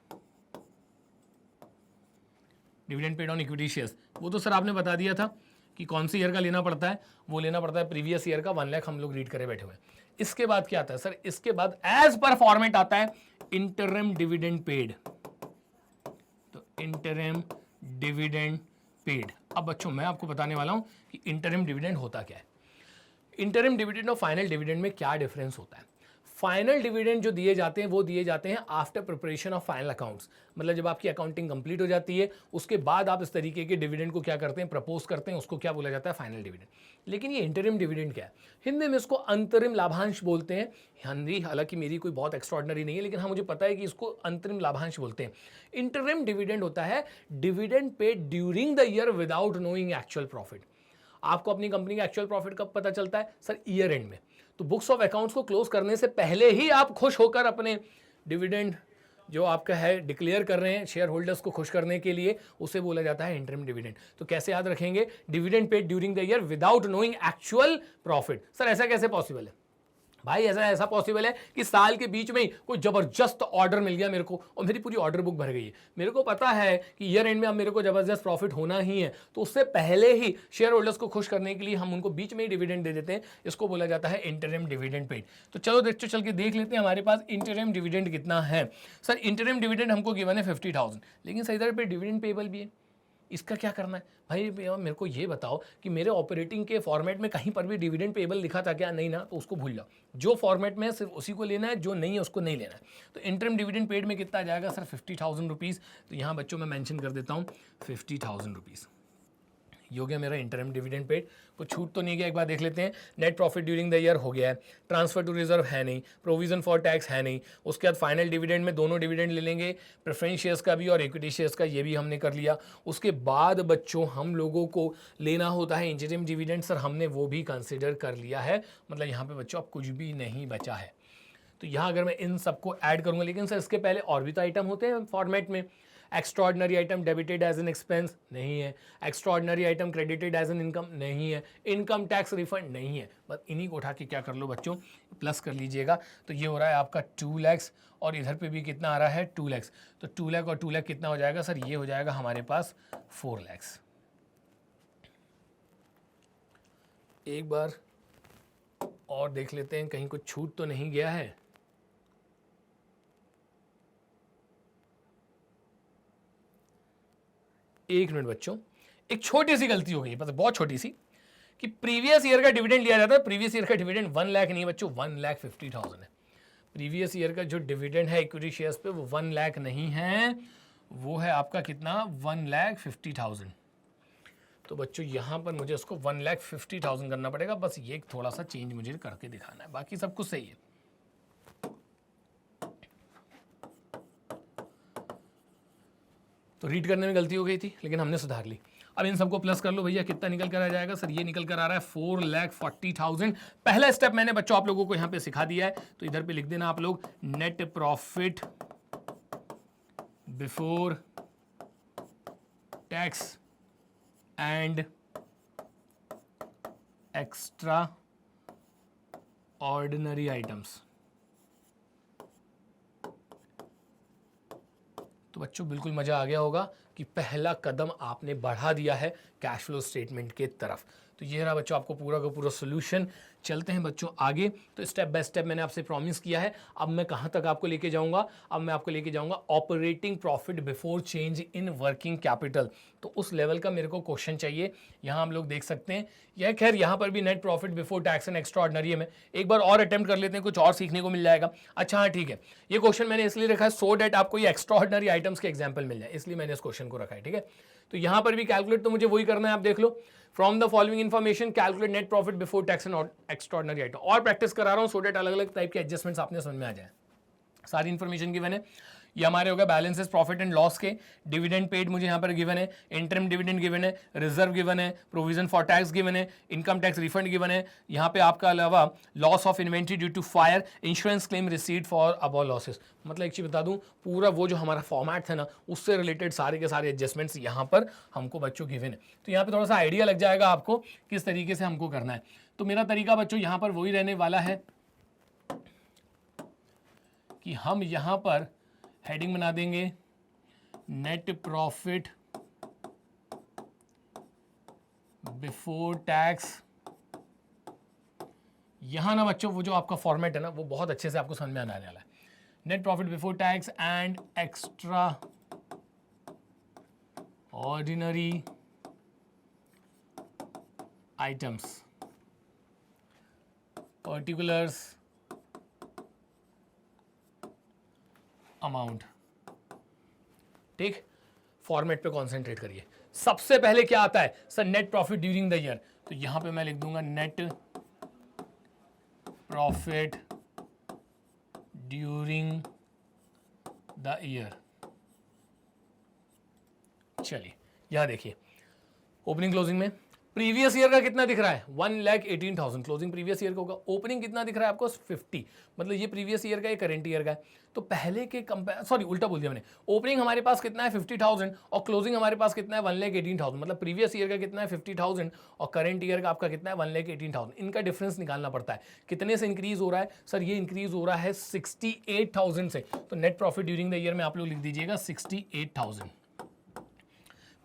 dividend paid on equity shares, वो तो सर आपने बता दिया था कि कौन सी ईयर का लेना पड़ता है। वो लेना पड़ता है प्रीवियस ईयर का। 1 लाख हम लोग रीड करे बैठे हुए। इसके बाद क्या आता है सर? इसके बाद एज पर फॉर्मेट आता है इंटरिम डिविडेंड पेड। तो इंटरिम डिविडेंड पेड। अब बच्चों मैं आपको बताने वाला हूं कि इंटरिम डिविडेंड होता क्या है। इंटरिम डिविडेंड और फाइनल डिविडेंड में क्या डिफरेंस होता है? फाइनल डिविडेंड जो दिए जाते हैं वो दिए जाते हैं after preparation of final accounts, मतलब जब आपकी अकाउंटिंग कंप्लीट हो जाती है उसके बाद आप इस तरीके के डिविडेंड को क्या करते हैं, प्रपोज करते हैं, उसको क्या बोला जाता है, फाइनल डिविडेंड। लेकिन ये इंटरिम डिविडेंड क्या है, हिंदी में इसको अंतरिम लाभांश बोलते हैं। हिंदी हालांकि मेरी कोई बहुत एक्स्ट्रॉर्डनरी नहीं है, लेकिन हाँ मुझे पता है कि इसको अंतरिम लाभांश बोलते हैं। इंटरिम डिविडेंड होता है dividend paid during the year without knowing actual profit. आपको अपनी कंपनी का एक्चुअल प्रॉफिट कब पता चलता है सर, ईयर एंड में। तो बुक्स ऑफ अकाउंट्स को क्लोज करने से पहले ही आप खुश होकर अपने डिविडेंड जो आपका है डिक्लेयर कर रहे हैं शेयर होल्डर्स को खुश करने के लिए, उसे बोला जाता है इंटरिम डिविडेंड। तो कैसे याद रखेंगे, dividend paid during the year without knowing actual profit. Sir ऐसा कैसे पॉसिबल है, भाई ऐसा पॉसिबल है कि साल के बीच में ही कोई जबरदस्त ऑर्डर मिल गया मेरे को और मेरी पूरी ऑर्डर बुक भर गई है, मेरे को पता है कि ईयर एंड में अब मेरे को जबरदस्त प्रॉफिट होना ही है, तो उससे पहले ही शेयर होल्डर्स को खुश करने के लिए हम उनको बीच में ही डिविडेंड दे देते हैं, इसको बोला जाता है इंटरिम डिविडेंड पेड। तो चलो चल के देख लेते हैं हमारे पास इंटरिम डिविडेंड कितना है। सर इंटरिम डिविडेंड हमको गिवन है 50,000, लेकिन सर इधर पे डिविडेंड पेबल भी है, इसका क्या करना है भाई, मेरे को ये बताओ कि मेरे ऑपरेटिंग के फॉर्मेट में कहीं पर भी डिविडेंड पेबल लिखा था क्या, नहीं ना, तो उसको भूल जाओ, जो फॉर्मेट में है सिर्फ उसी को लेना है, जो नहीं है उसको नहीं लेना है। तो इंटरिम डिविडेंड पेड में कितना आ जाएगा सर, 50,000 रुपीज़। तो यहाँ बच्चों में मेंशन कर देता हूँ 50,000 रुपीज़, ये हो गया मेरा इंटरिम डिविडेंड पेड। कुछ छूट तो नहीं गया, एक बार देख लेते हैं। Net profit during the year हो गया है, ट्रांसफर टू रिजर्व है नहीं, प्रोविजन फॉर टैक्स है नहीं, उसके बाद फाइनल डिविडेंड में दोनों डिविडेंड ले लेंगे, प्रेफरेंस शेयर्स का भी और इक्विटी शेयर्स का, ये भी हमने कर लिया। उसके बाद बच्चों हम लोगों को लेना होता है इंटरिम डिविडेंड, सर हमने वो भी कंसिडर कर लिया है, मतलब यहाँ पे बच्चों अब कुछ भी नहीं बचा है। तो यहाँ अगर मैं इन सबको ऐड करूँगा, लेकिन सर इसके पहले और भी तो आइटम होते हैं फॉर्मेट में। Extraordinary item debited as an expense नहीं है, extraordinary item credited as an income नहीं है, इनकम टैक्स रिफंड नहीं है। बस इन्हीं को उठा के क्या कर लो बच्चों, प्लस कर लीजिएगा। तो ये हो रहा है आपका 2 लाख, और इधर पे भी कितना आ रहा है 2 लाख। तो 2 लाख और 2 लाख कितना हो जाएगा सर, ये हो जाएगा हमारे पास 4 लाख। एक बार और देख लेते हैं कहीं कुछ छूट तो नहीं गया है। एक मिनट बच्चों, एक छोटी सी गलती हो गई, मतलब बहुत छोटी सी, कि प्रीवियस ईयर का डिविडेंड लिया जाता है। प्रीवियस ईयर का डिविडेंड 1 लाख नहीं बच्चों, 1,50,000 है। प्रीवियस ईयर का जो डिविडेंड है इक्विटी शेयर्स पे वो 1 लाख नहीं है, वो है आपका कितना, 1,50,000। तो बच्चों यहाँ पर मुझे उसको 1,50,000 करना पड़ेगा, बस ये थोड़ा सा चेंज मुझे करके दिखाना है, बाकी सब कुछ सही है। तो रीड करने में गलती हो गई थी, लेकिन हमने सुधार ली। अब इन सबको प्लस कर लो भैया, कितना निकल कर आ जाएगा सर, ये निकल कर आ रहा है 4,40,000। पहला स्टेप मैंने बच्चों आप लोगों को यहाँ पे सिखा दिया है, तो इधर पे लिख देना आप लोग, net profit before tax and extraordinary items. तो बच्चों बिल्कुल मज़ा आ गया होगा कि पहला कदम आपने बढ़ा दिया है कैश फ्लो स्टेटमेंट के तरफ। तो ये रहा बच्चों आपको पूरा का पूरा सोल्यूशन। चलते हैं बच्चों आगे। तो स्टेप बाय स्टेप मैंने आपसे प्रॉमिस किया है, अब मैं कहाँ तक आपको लेके जाऊँगा, अब मैं आपको लेके जाऊँगा operating profit before change in working capital. तो उस लेवल का मेरे को क्वेश्चन चाहिए। यहाँ हम लोग देख सकते हैं, यह खैर यहाँ पर भी net profit before tax and extra ordinary है। मैं एक बार और अटेम्प्ट कर लेते हैं, कुछ और सीखने को मिल जाएगा। अच्छा हाँ ठीक है, ये क्वेश्चन मैंने इसलिए रखा है सो डैट आपको ये एक्स्ट्रा ऑर्डिनरी आइटम्स के एग्जाम्पल मिल जाए, इसलिए मैंने इस क्वेश्चन को रखा है। ठीक है, तो यहाँ पर भी कैलकुलेट तो मुझे वही करना है, आप देख लो। From the following information calculate net profit before tax and extraordinary item. और प्रैक्टिस करा रहा हूँ सो डेट अलग अलग टाइप के एडजस्टमेंट्स आपने समझ में आ जाए। सारी इन्फॉर्मेशन गिवन है, ये हमारे हो गया बैलेंसेस प्रॉफिट एंड लॉस के। डिविडेंड पेड मुझे यहाँ पर गिवन है, इंटरिम डिविडेंड गिवन है, रिजर्व गिवन है, प्रोविजन फॉर टैक्स गिवन है, इनकम टैक्स रिफंड गिवन है। यहाँ पे आपका अलावा loss of inventory due to fire, insurance claim received for above losses. मतलब एक चीज़ बता दूँ, पूरा वो जो हमारा फॉर्मेट था ना, उससे रिलेटेड सारे के सारे एडजस्टमेंट्स यहाँ पर हमको बच्चों गिवन है। तो यहाँ पर थोड़ा सा आइडिया लग जाएगा आपको किस तरीके से हमको करना है। तो मेरा तरीका बच्चों यहाँ पर वही रहने वाला है कि हम यहाँ पर हेडिंग बना देंगे नेट प्रॉफिट बिफोर टैक्स। यहां ना बच्चों वो जो आपका फॉर्मेट है ना, वो बहुत अच्छे से आपको समझ में आने वाला है। Net profit before tax and extraordinary items, particulars amount. ठीक, फॉर्मेट पे कॉन्सेंट्रेट करिए। सबसे पहले क्या आता है sir, net profit during the year, तो यहां पे मैं लिख दूंगा net profit during the year. चलिए यहां देखिए, ओपनिंग क्लोजिंग में प्रीवियस ईयर का कितना दिख रहा है 1,18,000, क्लोजिंग प्रीवियस ईयर का होगा। ओपनिंग कितना दिख रहा है आपको 50, मतलब ये प्रीवियस ईयर का, ये करंट ईयर का है। तो पहले के कंपेयर, सॉरी उल्टा बोल दिया मैंने, ओपनिंग हमारे पास कितना है 50,000 और क्लोजिंग हमारे पास कितना है 1,18,000, मतलब प्रीवियस ईयर का कितना है 50,000 और करंट ईयर का आपका कितना है 1,18,000। इनका डिफरेंस निकालना पड़ता है। कितने से इंक्रीज हो रहा है सर, ये इंक्रीज हो रहा है 68,000 से। तो net profit during the year में आप लोग लिख दीजिएगा 68,000।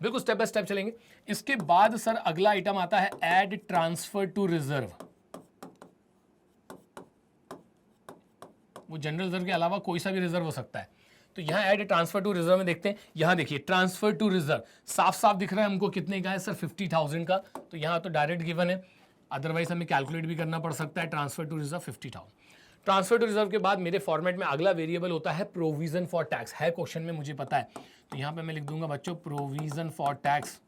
बिल्कुल स्टेप बाय स्टेप चलेंगे। इसके बाद सर अगला आइटम आता है ऐड ट्रांसफर टू रिजर्व। वो जनरल रिजर्व के अलावा कोई सा भी रिजर्व हो सकता है। तो यहां ऐड ट्रांसफर टू रिजर्व में देखते हैं, यहां देखिए ट्रांसफर टू रिजर्व साफ साफ दिख रहा है हमको कितने का है सर 50,000 का। तो यहां तो डायरेक्ट गिवन है, अदरवाइज हमें कैलकुलेट भी करना पड़ सकता है। Transfer to reserve 50,000। Transfer to reserve के बाद मेरे फॉर्मेट में अगला वेरिएबल होता है प्रोविजन फॉर टैक्स। है क्वेश्चन में, मुझे पता है। तो यहां पे मैं लिख दूंगा बच्चों प्रोविजन फॉर टैक्स।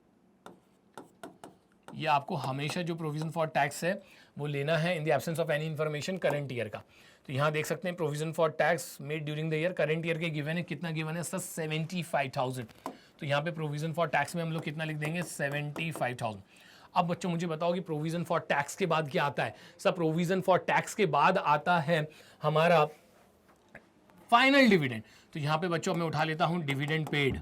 ये आपको हमेशा जो प्रोविजन फॉर टैक्स है वो लेना है in the absence of any information current year का। तो यहां देख सकते हैं provision for tax made during the year, current year के गिवन है, कितना गिवन है सर 75,000। तो यहाँ पे प्रोविजन फॉर टैक्स में हम लोग कितना लिख देंगे 75,000। अब बच्चों मुझे बताओ कि प्रोविजन फॉर टैक्स के बाद क्या आता है सर, प्रोविजन फॉर टैक्स के बाद आता है हमारा फाइनल डिविडेंड। तो यहां पे बच्चों मैं उठा लेता हूं dividend paid,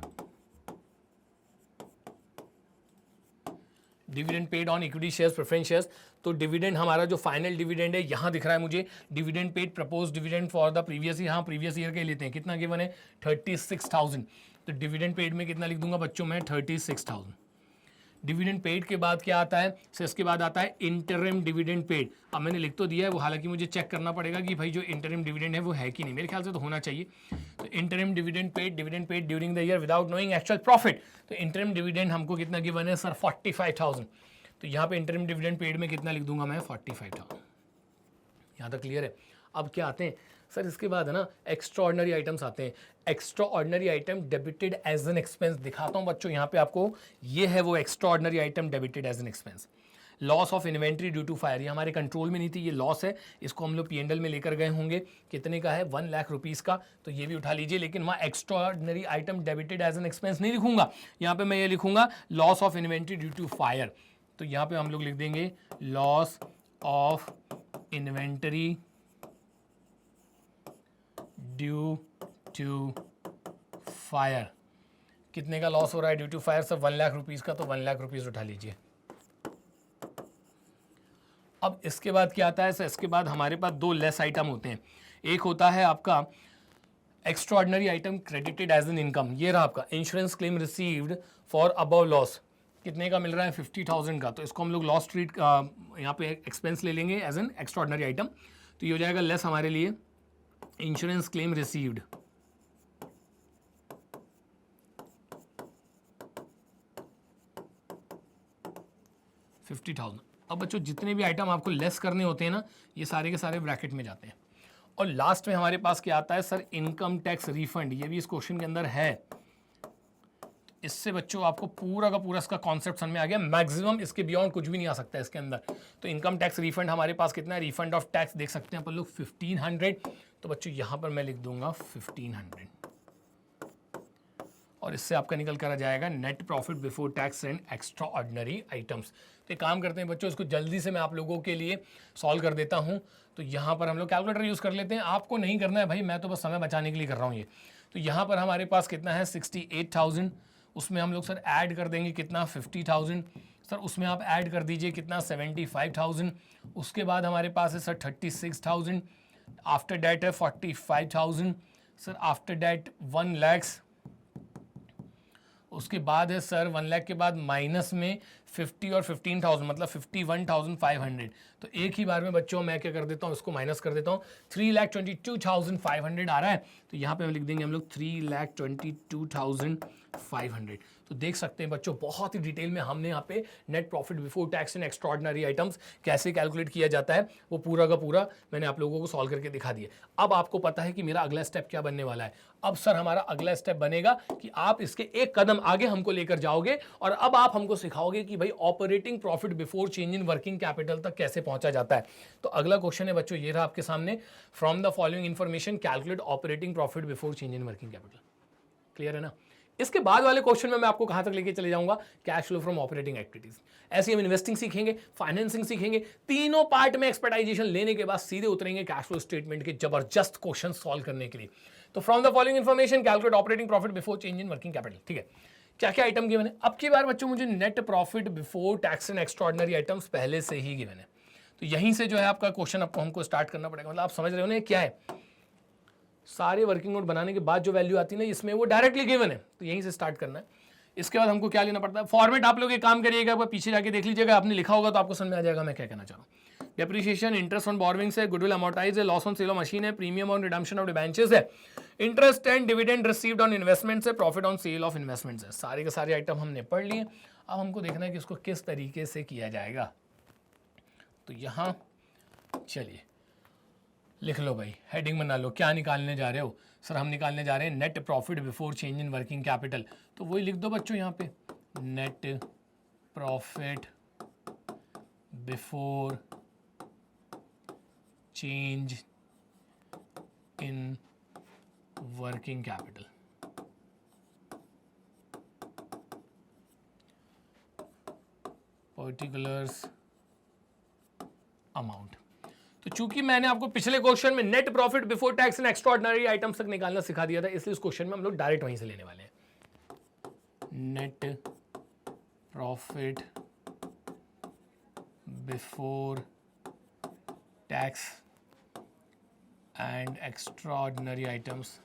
dividend paid on equity shares preference shares. तो डिविडेंड हमारा जो फाइनल डिविडेंड है यहां दिख रहा है मुझे, dividend paid propose dividend for the previous year. हाँ प्रीवियस ईयर के लेते हैं, कितना गिवन है 36,000। तो डिविडेंड पेड में कितना लिख दूंगा बच्चों मैं 36,000। डिविडेंड पेड के बाद क्या आता है सर, इसके बाद आता है इंटरिम डिविडेंड पेड। अब मैंने लिख तो दिया है वो, हालांकि मुझे चेक करना पड़ेगा कि भाई जो इंटरिम डिविडेंड है वो है कि नहीं, मेरे ख्याल से तो होना चाहिए। तो interim dividend paid during the year without knowing actual profit. तो इंटरिम डिविडेंड हमको कितना गिवन है सर 45,000। तो यहाँ पे इंटरिम डिविडेंड पेड में कितना लिख दूंगा मैं 45,000। यहाँ तक क्लियर है। अब क्या आते हैं सर, इसके बाद है ना एक्स्ट्रा ऑर्डिनरी आइटम्स आते हैं। Extraordinary item debited as an expense दिखाता हूं बच्चों यहाँ पे आपको, ये है वो extraordinary item debited as an expense. Loss of inventory due to fire, ये हमारे कंट्रोल में नहीं थी, ये लॉस है, इसको हम लोग P&L में लेकर गए होंगे। कितने का है 1 लाख रुपीज़ का। तो ये भी उठा लीजिए, लेकिन वहाँ extraordinary item debited as an expense नहीं लिखूंगा, यहाँ पे मैं ये लिखूंगा loss of inventory due to fire. तो यहाँ पे हम लोग लिख देंगे loss of inventory due to fire. कितने का लॉस हो रहा है due to fire sir 1 lakh rupees का। तो 1 लाख रुपीज़ उठा लीजिए। अब इसके बाद क्या आता है सर, इसके बाद हमारे पास 2 लेस आइटम होते हैं। एक होता है आपका extraordinary item credited as an income, ये रहा आपका insurance claim received for above loss. कितने का मिल रहा है 50,000 का। तो इसको हम लोग लॉस ट्रीट यहाँ पे एक्सपेंस ले लेंगे as an extraordinary item. तो ये हो जाएगा लेस हमारे लिए इंश्योरेंस क्लेम रिसीव्ड। $50,000। अब बच्चों जितने भी आइटम आपको लेस करने होते हैं ना, ये सारे के सारे ब्रैकेट में जाते हैं। और लास्ट में हमारे पास क्या आता है सर, इनकम टैक्स रिफंड। ये भी इस क्वेश्चन के अंदर है। इससे बच्चों आपको पूरा का पूरा इसका कॉन्सेप्ट समझ में आ गया। मैक्सिमम इसके बियॉन्ड कुछ भी नहीं आ सकता है इसके अंदर। तो इनकम टैक्स रिफंड हमारे पास कितना है, रिफंड ऑफ टैक्स देख सकते हैं अपन लोग 1500। तो बच्चों यहाँ पर मैं लिख दूंगा 1500 और इससे आपका निकल कर आ जाएगा net profit before tax and extraordinary items. तो एक काम करते हैं बच्चों, इसको जल्दी से मैं आप लोगों के लिए सॉल्व कर देता हूं। तो यहाँ पर हम लोग कैलकुलेटर यूज़ कर लेते हैं। आपको नहीं करना है भाई, मैं तो बस समय बचाने के लिए कर रहा हूँ ये। तो यहाँ पर हमारे पास कितना है 68,000, उसमें हम लोग सर ऐड कर देंगे कितना 50,000। सर उसमें आप ऐड कर दीजिए कितना 75,000। उसके बाद हमारे पास है सर 36,000। आफ्टर डैट है 45,000। Sir after that 1 lakh. उसके बाद है सर 1 लाख के बाद माइनस में 50 और 15,000 मतलब 51,500। तो एक ही बार में बच्चों मैं क्या कर देता हूँ, इसको माइनस कर देता हूँ। 3,22,500 आ रहा है। तो यहाँ पे हम लिख देंगे हम लोग 3,22,500 500। तो देख सकते हैं बच्चों बहुत ही डिटेल में हमने यहाँ पे net profit before tax and extraordinary items कैसे कैलकुलेट किया जाता है वो पूरा का पूरा मैंने आप लोगों को सॉल्व करके दिखा दिया। अब आपको पता है कि मेरा अगला स्टेप क्या बनने वाला है। अब सर हमारा अगला स्टेप बनेगा कि आप इसके एक कदम आगे हमको लेकर जाओगे और अब आप हमको सिखाओगे कि भाई operating profit before change in working capital तक कैसे पहुंचा जाता है। तो अगला क्वेश्चन है बच्चों ये रहा आपके सामने, from the following information calculate operating profit before change in working capital. Clear है ना। इसके बाद वाले क्वेश्चन में मैं आपको कहां तक लेके चले जाऊंगा, cash flow from operating activities. ऐसे हम इन्वेस्टिंग सीखेंगे, फाइनेंसिंग सीखेंगे, तीनों पार्ट में एक्सपर्टाइजेशन लेने के बाद सीधे उतरेंगे कैश फ्लो स्टेटमेंट के जबरदस्त क्वेश्चन सॉल्व करने के लिए। तो from the following information calculate operating profit before change in working capital. ठीक है, क्या क्या आइटम गिवन है। अब की बार बच्चों मुझे net profit before tax and extraordinary items पहले से ही गिवन है, तो यहीं से जो है आपका क्वेश्चन आपको हमको स्टार्ट करना पड़ेगा। मतलब आप समझ रहे हो ना क्या है, सारे वर्किंग नोट बनाने के बाद जो वैल्यू आती है ना इसमें वो डायरेक्टली गिवन है, तो यहीं से स्टार्ट करना है। इसके बाद हमको क्या लेना पड़ता है, फॉर्मेट आप लोग एक काम करिएगा, पीछे जाके देख लीजिएगा, आपने लिखा होगा तो आपको समझ में आ जाएगा मैं क्या कहना चाह रहा हूँ। डेप्रिसिएशन, इंटरेस्ट ऑन बोरोविंग्स है, गुडविल अमोर्टाइज है, loss on sale of machine है, premium on redemption of debentures है, interest and dividend received on investments है, profit on sale of investments है। सारे के सारे आइटम हमने पढ़ लिए। अब हमको देखना है कि इसको किस तरीके से किया जाएगा। तो यहाँ चलिए लिख लो भाई, हेडिंग बना लो, क्या निकालने जा रहे हो। सर हम निकालने जा रहे हैं net profit before change in working capital, तो वही लिख दो बच्चों यहाँ पे, net profit before change in working capital. Particulars amount. तो चूंकि मैंने आपको पिछले क्वेश्चन में net profit before tax and extraordinary items तक निकालना सिखा दिया था, इसलिए इस क्वेश्चन में हम लोग डायरेक्ट वहीं से लेने वाले हैं। Net profit before tax and extraordinary items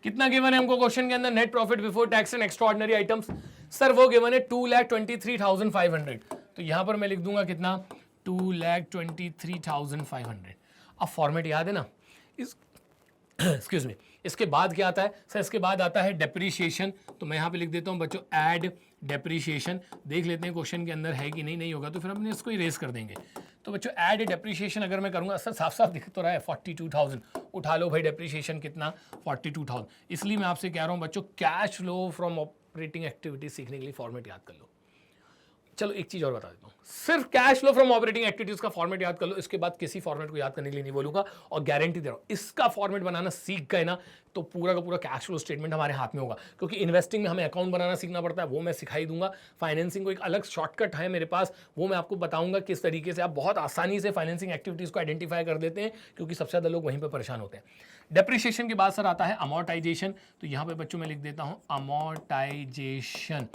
कितना गिवन है हमको क्वेश्चन के अंदर, net profit before tax and extraordinary items. Sir वो गिवन है 2,23,500, तो यहां पर मैं लिख दूंगा कितना, 2,23,500। अब फॉर्मेट याद है ना इस एक्सक्यूज मी, इसके बाद क्या आता है सर, इसके बाद आता है डेप्रीशिएशन। तो मैं यहाँ पे लिख देता हूँ बच्चों ऐड डेप्रीशिएशन। देख लेते हैं क्वेश्चन के अंदर है कि नहीं, नहीं होगा तो फिर हम इसको इरेज कर देंगे। तो बच्चों ऐड डेप्रीशिएशन अगर मैं करूँगा, सर साफ साफ दिख तो रहा है 42,000, उठा लो भाई डेप्रीशिएशन कितना 42,000। इसलिए मैं आपसे कह रहा हूँ बच्चों cash flow from operating activities सीखने के लिए फॉर्मेट याद कर लो। चलो एक चीज और बता देता हूँ, सिर्फ cash flow from operating activities का फॉर्मेट याद कर लो, इसके बाद किसी फॉर्मेट को याद करने के लिए नहीं बोलूंगा, और गारंटी दे रहा हूँ इसका फॉर्मेट बनाना सीख गए ना तो पूरा का पूरा कैश फ्लो स्टेटमेंट हमारे हाथ में होगा। क्योंकि इन्वेस्टिंग में हमें अकाउंट बनाना सीखना पड़ता है, वो मैं सिखाई दूंगा। फाइनेंसिंग को एक अलग शॉर्टकट है मेरे पास, वो मैं आपको बताऊंगा किस तरीके से आप बहुत आसानी से फाइनेंसिंग एक्टिविटीज को आइडेंटिफाई कर देते हैं, क्योंकि सबसे ज्यादा लोग वहीं पर परेशान होते हैं। डेप्रिसिएशन के बाद सर आता है अमोर्टाइजेशन। तो यहाँ पे बच्चों मैं लिख देता हूँ अमोर्टाइजेशन।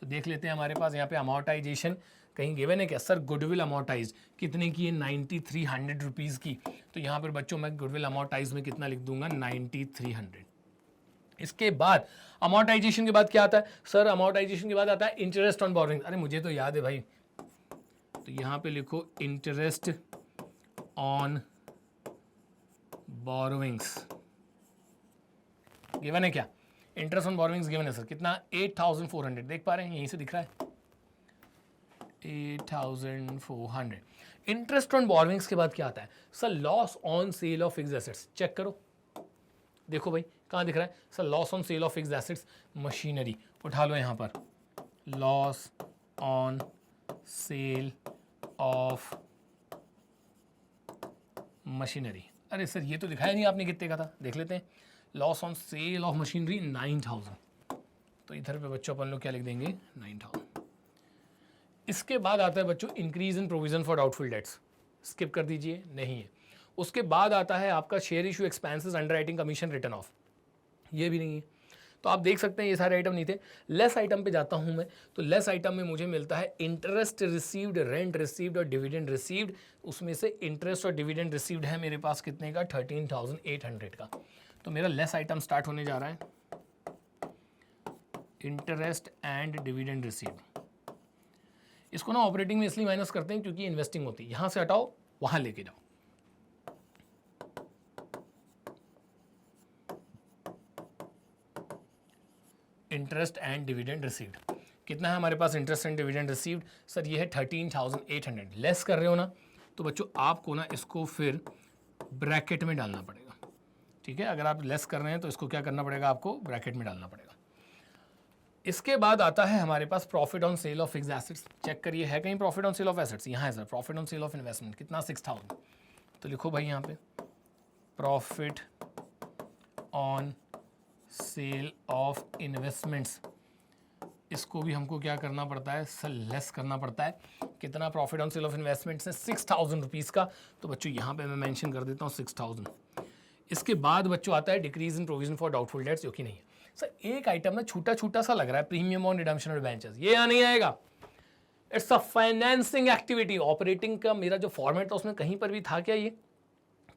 तो देख लेते हैं हमारे पास यहाँ पे अमोर्टाइजेशन कहीं गिवन है क्या, सर गुडविल अमोर्टाइज कितने की है, 9300 रुपीज़ की। तो यहाँ पर बच्चों मैं गुडविल अमोर्टाइज में कितना लिख दूंगा, 9300। इसके बाद अमोर्टाइजेशन के बाद क्या आता है सर, अमोर्टाइजेशन के बाद आता है इंटरेस्ट ऑन बोरोइंग। अरे मुझे तो याद है भाई, तो यहाँ पे लिखो इंटरेस्ट ऑन बोरोइंग्स गिवन है क्या, इंटरेस्ट ऑन बोरोइंग्स गिवन है सर कितना 8,400, देख पा रहे हैं यहीं से दिख रहा है 8,400। इंटरेस्ट ऑन बोरोइंग्स के बाद क्या आता है sir, loss on sale of fixed assets. Check करो, देखो भाई कहाँ दिख रहा है sir, loss on sale of fixed assets machinery, उठा लो यहाँ पर loss on sale of machinery. अरे सर ये तो दिखाया नहीं आपने कितने का था, देख लेते हैं। Loss on sale of machinery 9,000, तो इधर पे बच्चों अपन लोग क्या लिख देंगे 9,000। इसके बाद आता है बच्चों increase in provision for doubtful debts, skip कर दीजिए, नहीं है। उसके बाद आता है आपका share issue expenses underwriting commission written of, ये भी नहीं है। तो आप देख सकते हैं ये सारे आइटम नहीं थे। लेस आइटम पे जाता हूं मैं, तो लेस आइटम में मुझे मिलता है इंटरेस्ट रिसीव्ड, रेंट रिसीव्ड और डिविडेंड रिसीव्ड। उसमें से इंटरेस्ट और डिविडेंड रिसीव्ड है मेरे पास कितने का, 13,800 का। तो मेरा लेस आइटम स्टार्ट होने जा रहा है इंटरेस्ट एंड डिविडेंड रिसीव्ड। इसको ना ऑपरेटिंग में इसलिए माइनस करते हैं क्योंकि इन्वेस्टिंग होती है, यहां से हटाओ वहां लेके जाओ। Interest and dividend received. कितना है हमारे पास interest and dividend received? Sir ये है 13,800। लेस कर रहे हो ना, तो बच्चों आपको ना इसको फिर ब्रैकेट में डालना पड़ेगा, ठीक है। अगर आप लेस कर रहे हैं तो इसको क्या करना पड़ेगा, आपको ब्रैकेट में डालना पड़ेगा। इसके बाद आता है हमारे पास profit on sale of fixed assets. Check करिए है कहीं profit on sale of assets? यहाँ है sir, profit on sale of investment. कितना? 6,000। तो लिखो भाई यहाँ पे profit on sale of investments. इसको भी हमको क्या करना पड़ता है सर, लेस करना पड़ता है। कितना profit on sale of investments है? 6,000 रुपीज़ का। तो बच्चों यहाँ पे मैं मेंशन कर देता हूँ 6,000। इसके बाद बच्चों आता है decrease in provision for doubtful debts, जो कि नहीं है। सर एक आइटम ना छोटा छोटा सा लग रहा है, premium on redemption of debentures, ये यहाँ नहीं आएगा। It's a financing activity. Operating का मेरा जो फॉर्मेट था उसमें कहीं पर भी था क्या? ये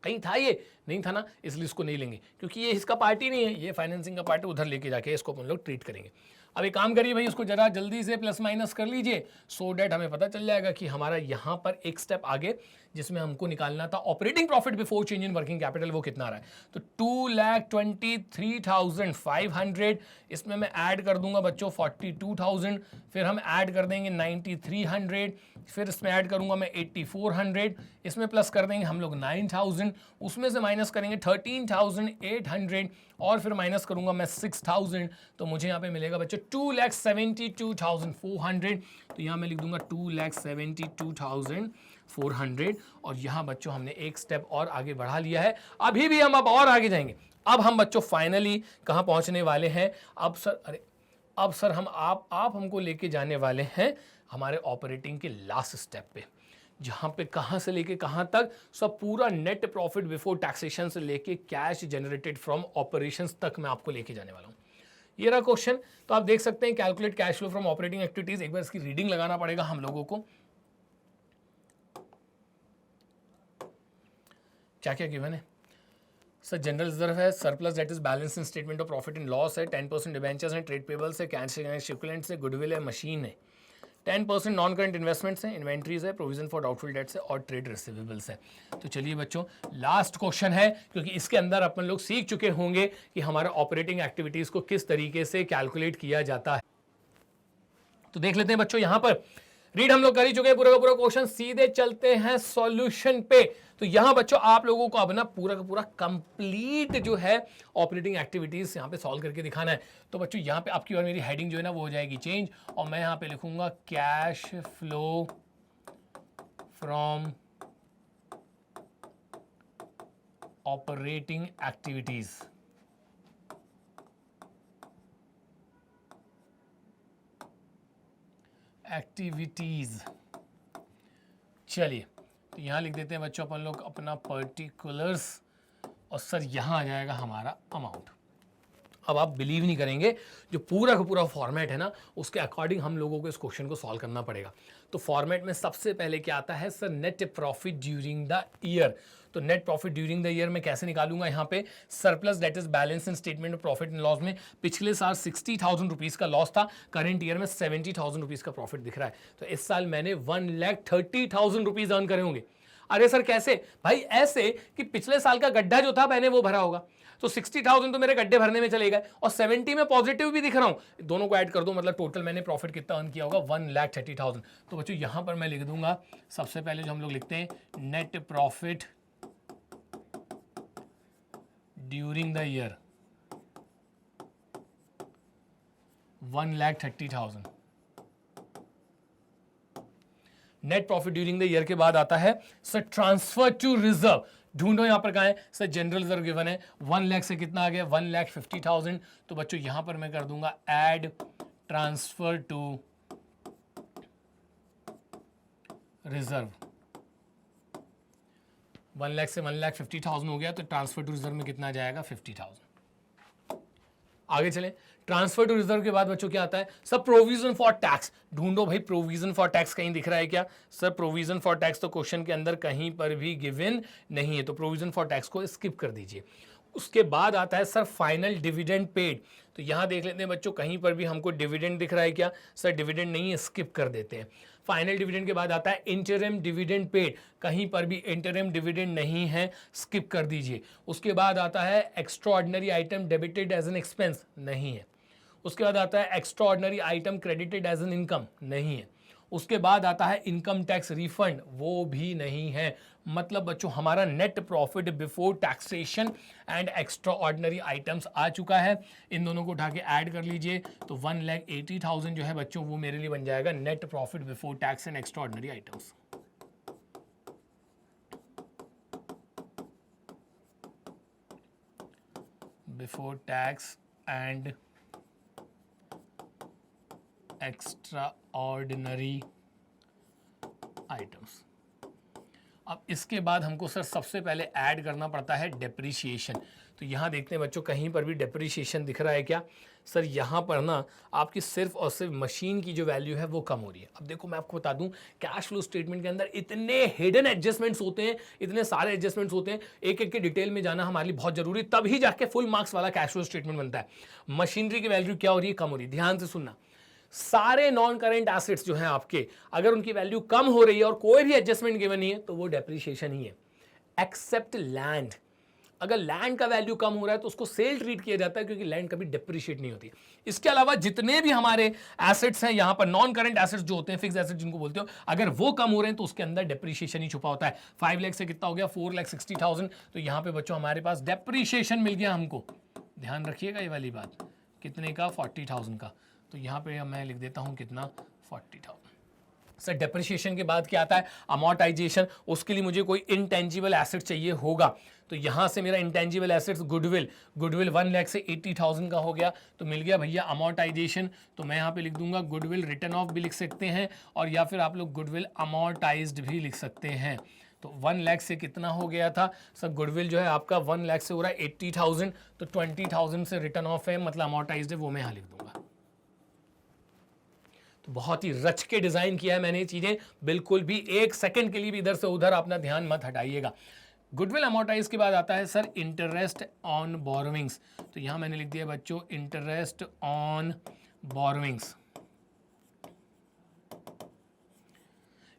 कहीं था? ये नहीं था ना, इसलिए इसको नहीं लेंगे, क्योंकि ये इसका पार्टी नहीं है, ये फाइनेंसिंग का पार्टी। उधर लेके जाके इसको अपन लोग ट्रीट करेंगे। अब एक काम करिए भाई, उसको जरा जल्दी से प्लस माइनस कर लीजिए, सो डैट हमें पता चल जाएगा कि हमारा यहाँ पर एक स्टेप आगे जिसमें हमको निकालना था operating profit before change in working capital, वो कितना आ रहा है? तो 2,23,500। इसमें मैं ऐड कर दूंगा बच्चों 42,000, फिर हम ऐड कर देंगे 9,300, फिर इसमें ऐड करूंगा मैं 8,400, इसमें प्लस कर देंगे हम लोग 9,000, उसमें से माइनस करेंगे 13,800, और फिर माइनस करूंगा मैं 6,000। तो मुझे यहाँ पे मिलेगा बच्चों 2,72,400। तो यहाँ मैं लिख दूंगा 2,72,400। और यहाँ बच्चों हमने एक स्टेप और आगे बढ़ा लिया है। अभी भी हम अब और आगे जाएंगे। अब हम बच्चों फाइनली कहाँ पहुँचने वाले हैं? अब सर हम आप हमको लेके जाने वाले हैं हमारे ऑपरेटिंग के लास्ट स्टेप पे, जहां पे कहां से लेके कहां तक सब पूरा नेट प्रॉफिट बिफोर टैक्सेशन से लेके कैश जनरेटेड फ्रॉम ऑपरेशंस तक मैं आपको लेके जाने वाला हूं। ये रहा क्वेश्चन। तो आप देख सकते हैं calculate cash flow from operating activities. एक बार इसकी रीडिंग लगाना पड़ेगा हम लोगों को। क्या क्या गिवन है सर? जनरल रिजर्व है, surplus that is balance in statement of profit and loss है, 10% डिबेंचर्स हैं, ट्रेड पेबल्स है, कैश शिपमेंट्स है, गुडविल है, मशीन है, 10% नॉन करंट इन्वेस्टमेंट्स हैं, इन्वेंट्रीज है, प्रोविजन फॉर डाउटफुल डेट्स है, और ट्रेड रिसीवेबल्स है। तो चलिए बच्चों लास्ट क्वेश्चन है, क्योंकि इसके अंदर अपन लोग सीख चुके होंगे कि हमारा ऑपरेटिंग एक्टिविटीज को किस तरीके से कैलकुलेट किया जाता है। तो देख लेते हैं बच्चों, यहां पर रीड हम लोग कर ही चुके हैं पूरा का पूरा क्वेश्चन। सीधे चलते हैं सॉल्यूशन पे। तो यहां बच्चों आप लोगों को अब ना पूरा का पूरा कंप्लीट जो है ऑपरेटिंग एक्टिविटीज यहां पे सॉल्व करके दिखाना है। तो बच्चों यहां पे आपकी और मेरी हेडिंग जो है ना वो हो जाएगी चेंज, और मैं यहां पे लिखूंगा cash flow from operating activities. चलिए तो यहां लिख देते हैं बच्चों अपन लोग अपना पर्टिकुलर्स, और सर यहां आ जाएगा हमारा अमाउंट। अब आप बिलीव नहीं करेंगे, जो पूरा का पूरा फॉर्मेट है ना उसके अकॉर्डिंग हम लोगों को इस क्वेश्चन को सॉल्व करना पड़ेगा। तो फॉर्मेट में सबसे पहले क्या आता है sir? Net profit during the year. तो net profit during the year में कैसे निकालूंगा? यहाँ पे surplus that is balance in statement of profit and loss में पिछले साल 60,000 रुपीज का लॉस था, करंट ईयर में 70,000 रुपीज का प्रॉफिट दिख रहा है। तो इस साल मैंने 1,30,000 रुपीज अर्न करे होंगे। अरे सर कैसे? भाई ऐसे कि पिछले साल का गड्ढा जो था मैंने वो भरा होगा, तो 60,000 तो मेरे गड्ढे भरने में चले गए, और 70 में पॉजिटिव भी दिख रहा हूं, दोनों को ऐड कर दो, मतलब टोटल मैंने प्रॉफिट कितना अर्न किया होगा? 1,30,000। तो बच्चों यहां पर मैं लिख दूंगा सबसे पहले जो हम लोग लिखते हैं net profit during the year 1,30,000। Net profit during the year के बाद आता है सर ट्रांसफर टू रिजर्व। ढूंढो यहां पर कहां है सर? जनरल रिजर्व गिवन है 1 लाख से कितना आ गया? 1,50,000। तो बच्चों यहां पर मैं कर दूंगा add transfer to reserve. 1 lakh से 1,50,000 हो गया, तो ट्रांसफर टू रिजर्व में कितना आ जाएगा? 50,000। आगे चले, ट्रांसफर टू रिजर्व के बाद बच्चों क्या आता है? सब प्रोविजन फॉर टैक्स। ढूंढो भाई प्रोविजन फॉर टैक्स कहीं दिख रहा है क्या? सर प्रोविजन फॉर टैक्स तो क्वेश्चन के अंदर कहीं पर भी गिवन नहीं है, तो प्रोविजन फॉर टैक्स को स्किप कर दीजिए। उसके बाद आता है सर फाइनल डिविडेंड पेड। तो यहां देख लेते हैं बच्चों कहीं पर भी हमको डिविडेंड दिख रहा है क्या? सर डिविडेंड नहीं है, स्किप कर देते हैं। फाइनल डिविडेंड के बाद आता है इंटरिम डिविडेंड पेड। कहीं पर भी इंटरिम डिविडेंड नहीं है, स्किप कर दीजिए। उसके बाद आता है extraordinary item debited as an expense, नहीं है। उसके बाद आता है extraordinary item credited as an income, नहीं है। उसके बाद आता है इनकम टैक्स रिफंड, वो भी नहीं है। मतलब बच्चों हमारा net profit before taxation and extraordinary items आ चुका है। इन दोनों को उठा के ऐड कर लीजिए तो 1,80,000 जो है बच्चों वो मेरे लिए बन जाएगा net profit before tax and extraordinary items. Before tax and extraordinary items. अब इसके बाद हमको सर सबसे पहले ऐड करना पड़ता है डेप्रीशिएशन। तो यहाँ देखते हैं बच्चों कहीं पर भी डेप्रीशिएशन दिख रहा है क्या? सर यहाँ पर ना आपकी सिर्फ और सिर्फ मशीन की जो वैल्यू है वो कम हो रही है। अब देखो मैं आपको बता दूं कैश फ्लो स्टेटमेंट के अंदर इतने हिडन एडजस्टमेंट्स होते हैं, इतने सारे एडजस्टमेंट्स होते हैं, एक एक के डिटेल में जाना हमारे लिए बहुत जरूरी, तभी जाके फुल मार्क्स वाला कैश फ्लो स्टेटमेंट बनता है। मशीनरी की वैल्यू क्या हो रही है? कम हो रही है। ध्यान से सुनना, सारे नॉन करेंट एसेट्स जो हैं आपके, अगर उनकी वैल्यू कम हो रही है और कोई भी एडजस्टमेंट गिवन नहीं है तो वो डेप्रिसिएशन ही है, एक्सेप्ट लैंड। अगर लैंड का वैल्यू कम हो रहा है तो उसको सेल ट्रीट किया जाता है क्योंकि लैंड कभी डेप्रिशिएट नहीं होती। इसके अलावा जितने भी हमारे एसेट्स हैं यहां पर, नॉन करंट एसेट्स जो होते हैं, फिक्स एसेट्स जिनको बोलते हो, अगर वो कम हो रहे हैं तो उसके अंदर डेप्रिशिएशन ही छुपा होता है। 5 लाख से कितना हो गया? 4,60,000। तो यहां पे बच्चों हमारे पास डेप्रिशिएशन मिल गया हमको। ध्यान रखिएगा ये वाली बात, कितने का? 40,000 का। तो यहाँ पे मैं लिख देता हूँ कितना? 40,000। सर डेप्रिसिएशन के बाद क्या आता है? अमोर्टाइजेशन। उसके लिए मुझे कोई इंटेंजिबल एसेट चाहिए होगा, तो यहाँ से मेरा इंटेंजिबल एसेट्स गुडविल, गुडविल 1,80,000 का हो गया, तो मिल गया भैया अमोर्टाइजेशन। तो मैं यहाँ पे लिख दूंगा गुडविल रिटर्न ऑफ भी लिख सकते हैं, और या फिर आप लोग गुडविल अमोर्टाइज्ड भी लिख सकते हैं। तो 1 लाख से कितना हो गया था? सर गुडविल जो है आपका 1 लाख से हो रहा है 80,000, तो 20,000 से रिटर्न ऑफ है, मतलब अमोर्टाइज्ड है, वो मैं यहाँ लिख दूंगा। तो बहुत ही रच के डिजाइन किया है मैंने ये चीजें, बिल्कुल भी एक सेकंड के लिए भी इधर से उधर अपना ध्यान मत हटाइएगा। गुडविल अमोर्टाइज के बाद आता है सर इंटरेस्ट ऑन बोरोविंग्स। तो यहां मैंने लिख दिया बच्चों interest on borrowings.